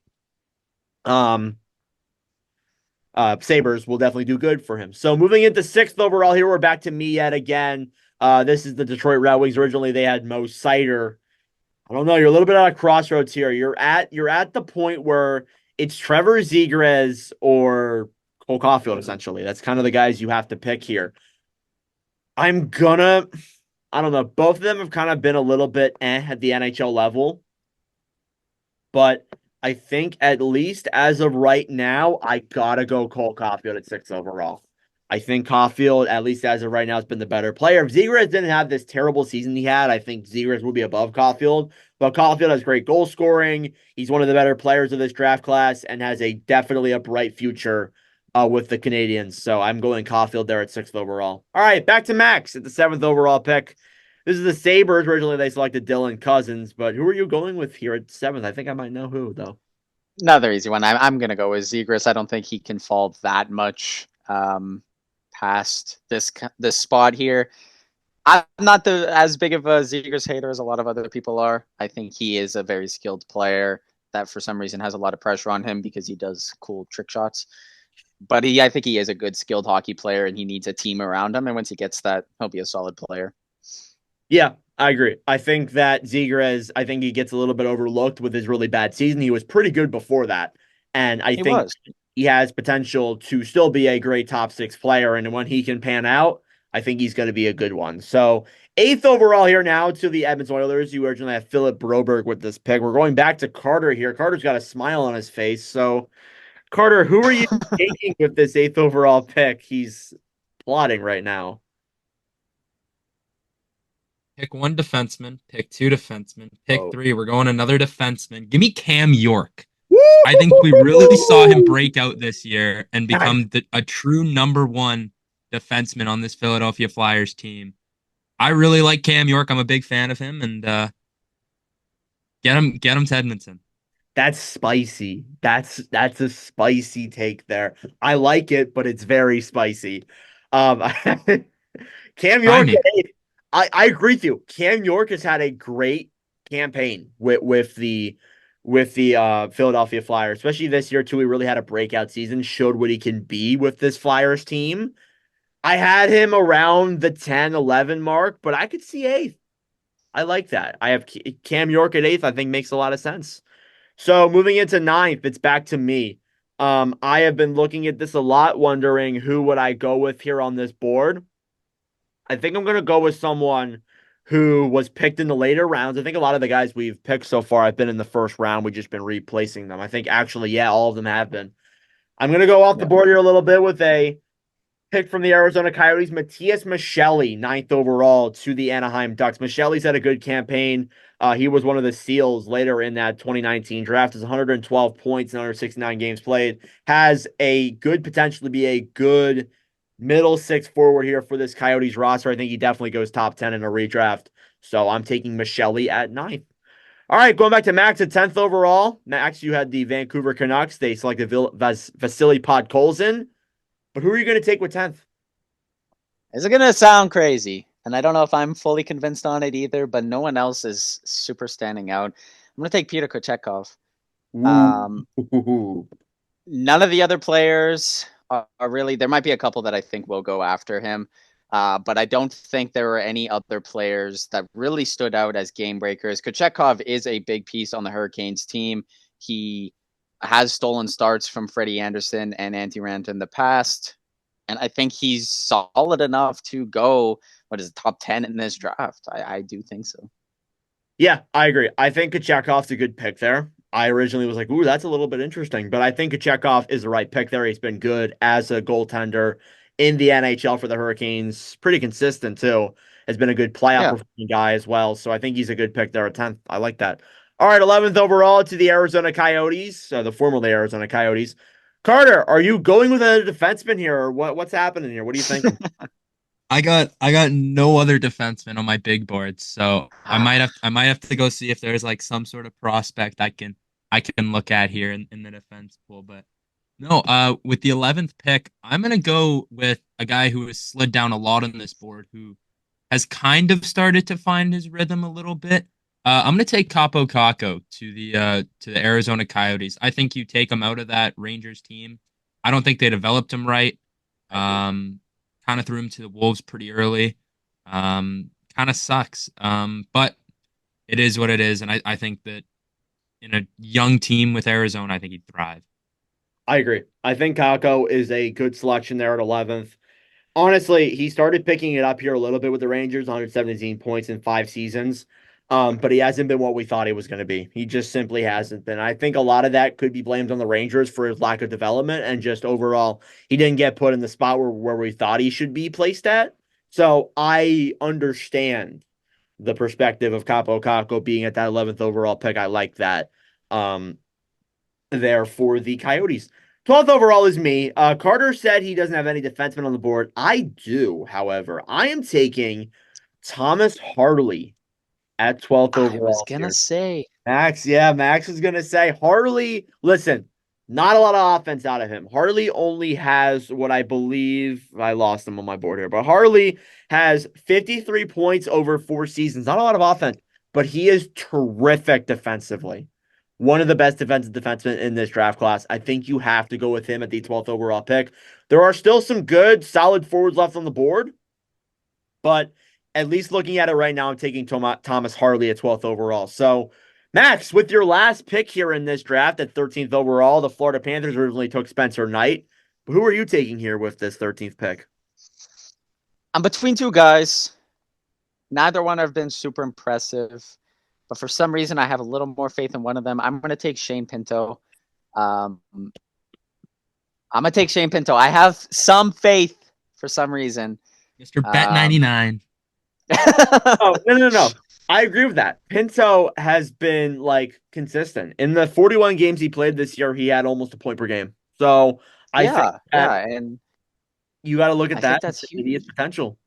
Sabres will definitely do good for him. So moving into 6th overall here, we're back to me yet again. This is the Detroit Red Wings. Originally, they had Mo Seider. I don't know. You're a little bit at a crossroads here. You're at the point where it's Trevor Zegras or Cole Caulfield, essentially. That's kind of the guys you have to pick here. I don't know. Both of them have kind of been a little bit at the NHL level. But I think at least as of right now, I got to go Cole Caulfield at 6th overall. I think Caulfield, at least as of right now, has been the better player. If Zegras didn't have this terrible season he had, I think Zegras would be above Caulfield. But Caulfield has great goal scoring. He's one of the better players of this draft class and has definitely a bright future with the Canadiens. So I'm going Caulfield there at 6th overall. All right, back to Max at the 7th overall pick. This is the Sabres. Originally, they selected Dylan Cousins, but who are you going with here at 7th? I think I might know who, though. Another easy one. I'm going to go with Zegras. I don't think he can fall that much past this spot here. I'm not as big of a Zegras hater as a lot of other people are. I think he is a very skilled player that for some reason has a lot of pressure on him because he does cool trick shots. But I think he is a good skilled hockey player and he needs a team around him. And once he gets that, he'll be a solid player. Yeah, I agree. I think that Zegras, I think he gets a little bit overlooked with his really bad season. He was pretty good before that. And I think he has potential to still be a great top 6 player. And when he can pan out, I think he's going to be a good one. So 8th overall here now to the Edmonton Oilers. You originally have Philip Broberg with this pick. We're going back to Carter here. Carter's got a smile on his face. So Carter, who are you taking with this 8th overall pick? He's plotting right now. Pick 1 defenseman, pick 2 defenseman, pick 3. We're going another defenseman. Give me Cam York. I think we really saw him break out this year and become a true number 1 defenseman on this Philadelphia Flyers team. I really like Cam York. I'm a big fan of him, and get him to Edmonton. That's spicy. That's a spicy take there. I like it, but it's very spicy. Cam York, I agree with you. Cam York has had a great campaign with the Philadelphia Flyers, especially this year too. He really had a breakout season, showed what he can be with this Flyers team. I had him around the 10-11 mark, but I could see 8th. I like that. I have Cam York at 8th. I think makes a lot of sense. So moving into 9th, it's back to me. I have been looking at this a lot, wondering who would I go with here on this board. I think I'm going to go with someone who was picked in the later rounds. I think a lot of the guys we've picked so far have been in the first round. We've just been replacing them. I think actually, yeah, all of them have been. I'm going to go off the board here a little bit with a pick from the Arizona Coyotes, Matias Maccelli, 9th overall to the Anaheim Ducks. Maccelli's had a good campaign. He was one of the steals later in that 2019 draft. Has 112 points in 169 games played. Has a good potential to be a good middle 6 forward here for this Coyotes roster. I think he definitely goes top 10 in a redraft. So I'm taking Maccelli at 9th. All right, going back to Max at 10th overall. Max, you had the Vancouver Canucks. They selected Vasily Podkolzin. But who are you going to take with 10th? Is it going to sound crazy? And I don't know if I'm fully convinced on it either, but no one else is super standing out. I'm going to take Peter Kochetkov. None of the other players are really, there might be a couple that I think will go after him, but I don't think there were any other players that really stood out as game breakers. Kochetkov is a big piece on the Hurricanes team. He has stolen starts from Freddie Anderson and Antti Raanta in the past. And I think he's solid enough to go, top 10 in this draft. I do think so. Yeah, I agree. I think Kachekhov's a good pick there. I originally was like, ooh, that's a little bit interesting. But I think Kochetkov is the right pick there. He's been good as a goaltender in the NHL for the Hurricanes. Pretty consistent, too. Has been a good playoff performing guy as well. So I think he's a good pick there at 10th. I like that. All right, 11th overall to the Arizona Coyotes, the formerly Arizona Coyotes. Carter, are you going with a defenseman here, or what's happening here? What do you think? I got no other defenseman on my big board, so I might have to go see if there's like some sort of prospect I can look at here in the defense pool. But no, with the 11th pick, I'm gonna go with a guy who has slid down a lot on this board, who has kind of started to find his rhythm a little bit. I'm gonna take Capo Caco to the Arizona Coyotes. I think you take him out of that Rangers team. I don't think they developed him right. Kind of threw him to the Wolves pretty early. Kind of sucks. But it is what it is, and I think that in a young team with Arizona, I think he'd thrive. I agree. I think Caco is a good selection there at 11th. Honestly, he started picking it up here a little bit with the Rangers, 117 points in 5 seasons. But he hasn't been what we thought he was going to be. He just simply hasn't been. I think a lot of that could be blamed on the Rangers for his lack of development and just overall, he didn't get put in the spot where we thought he should be placed at. So I understand the perspective of Capo Caco being at that 11th overall pick. I like that there for the Coyotes. 12th overall is me. Carter said he doesn't have any defensemen on the board. I do, however. I am taking Thomas Harley at 12th I overall. was gonna here. say. Max is going to say Harley. Listen, not a lot of offense out of him. Harley only has what I believe, I lost him on my board here, but Harley has 53 points over 4 seasons. Not a lot of offense, but he is terrific defensively. One of the best defensive defensemen in this draft class. I think you have to go with him at the 12th overall pick. There are still some good, solid forwards left on the board, but at least looking at it right now, I'm taking Thomas Harley at 12th overall. So, Max, with your last pick here in this draft at 13th overall, the Florida Panthers originally took Spencer Knight. Who are you taking here with this 13th pick? I'm between two guys. Neither one have been super impressive, but for some reason, I have a little more faith in one of them. I'm going to take Shane Pinto. I'm going to take Shane Pinto. I have some faith for some reason. Mr. Bet 99. Oh, no. I agree with that. Pinto has been consistent. In the 41 games he played this year, he had almost a point per game. So I think and you got to look at I that. think that's Immediate potential.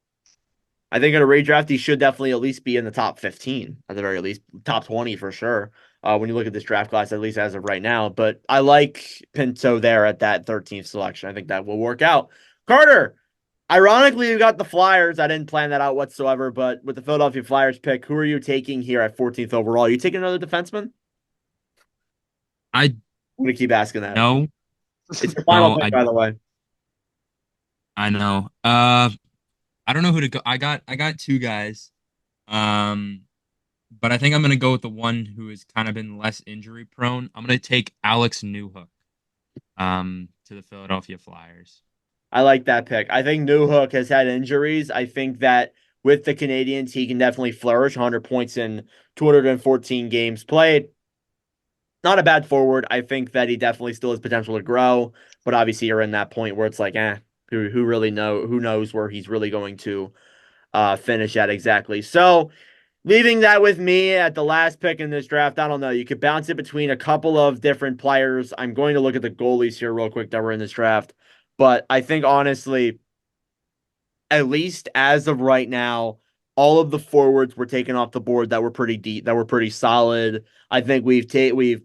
I think at a redraft, he should definitely at least be in the top 15, at the very least, top 20 for sure. When you look at this draft class, at least as of right now. But I like Pinto there at that 13th selection. I think that will work out. Carter, ironically, you got the Flyers. I didn't plan that out whatsoever, but with the Philadelphia Flyers pick, who are you taking here at 14th overall? Are you taking another defenseman? I'm going to keep asking that. No. It's your final pick, by the way. I know. I don't know who to go. I got two guys. But I think I'm gonna go with the one who has kind of been less injury prone. I'm gonna take Alex Newhook to the Philadelphia Flyers. I like that pick. I think Newhook has had injuries. I think that with the Canadiens, he can definitely flourish. 100 points in 214 games played. Not a bad forward. I think that he definitely still has potential to grow, but obviously you're in that point where it's like, who really who knows where he's really going to finish at exactly. So leaving that with me at the last pick in this draft, I don't know. You could bounce it between a couple of different players. I'm going to look at the goalies here real quick that were in this draft. But I think, honestly, at least as of right now, all of the forwards were taken off the board that were pretty deep, that were pretty solid. I think we've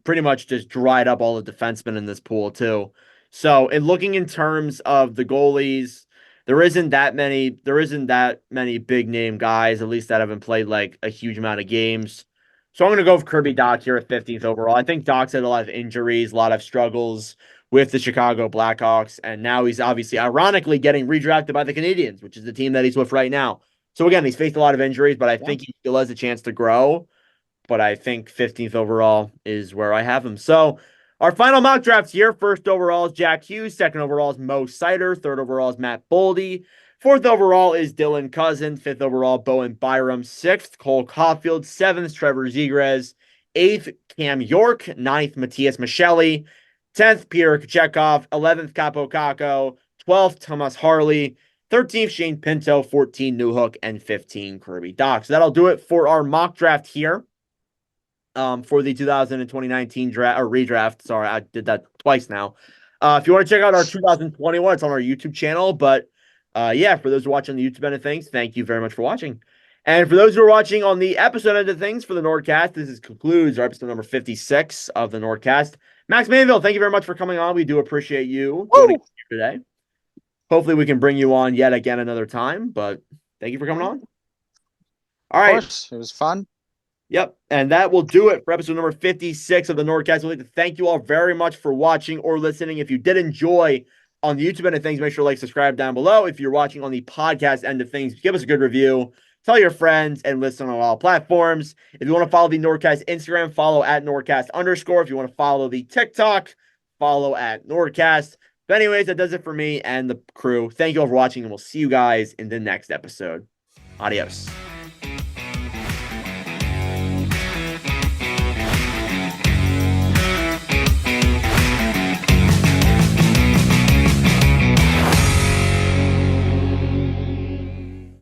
pretty much just dried up all the defensemen in this pool too. So, in looking in terms of the goalies, there isn't that many big name guys, at least that haven't played a huge amount of games. So I'm going to go with Kirby Dach here at 15th overall. I think Dach's had a lot of injuries, a lot of struggles with the Chicago Blackhawks, and now he's obviously, ironically, getting redrafted by the Canadiens, which is the team that he's with right now. So again, he's faced a lot of injuries, but I think he still has a chance to grow. But I think 15th overall is where I have him. So our final mock drafts here. First overall is Jack Hughes. Second overall is Mo Sider. Third overall is Matt Boldy. Fourth overall is Dylan Cousin. Fifth overall, Bowen Byram. Sixth, Cole Caulfield. Seventh, Trevor Zegras. Eighth, Cam York. Ninth, Matthias Micheli. 10th, Peter Kochetkov. 11th, Capo Caco. 12th, Thomas Harley. 13th, Shane Pinto. 14, Newhook. And 15, Kirby Dach. So that'll do it for our mock draft here. For the 2019 draft or redraft. Sorry, I did that twice now. If you want to check out our 2021, it's on our YouTube channel. But for those who are watching the YouTube end of things, thank you very much for watching. And for those who are watching on the episode end of things for the NordCast, this concludes our episode number 56 of the NordCast. Max Manville, thank you very much for coming on. We do appreciate you joining us here today. Hopefully we can bring you on yet again another time, but thank you for coming on. All right. Of course, it was fun. Yep, and that will do it for episode number 56 of the NordCast. We'd like to thank you all very much for watching or listening. If you did enjoy on the YouTube end of things, make sure to subscribe down below. If you're watching on the podcast end of things, give us a good review. Tell your friends and listen on all platforms. If you want to follow the NordCast Instagram, follow at NordCast_. If you want to follow the TikTok, follow at NordCast. But anyways, that does it for me and the crew. Thank you all for watching, and we'll see you guys in the next episode. Adios.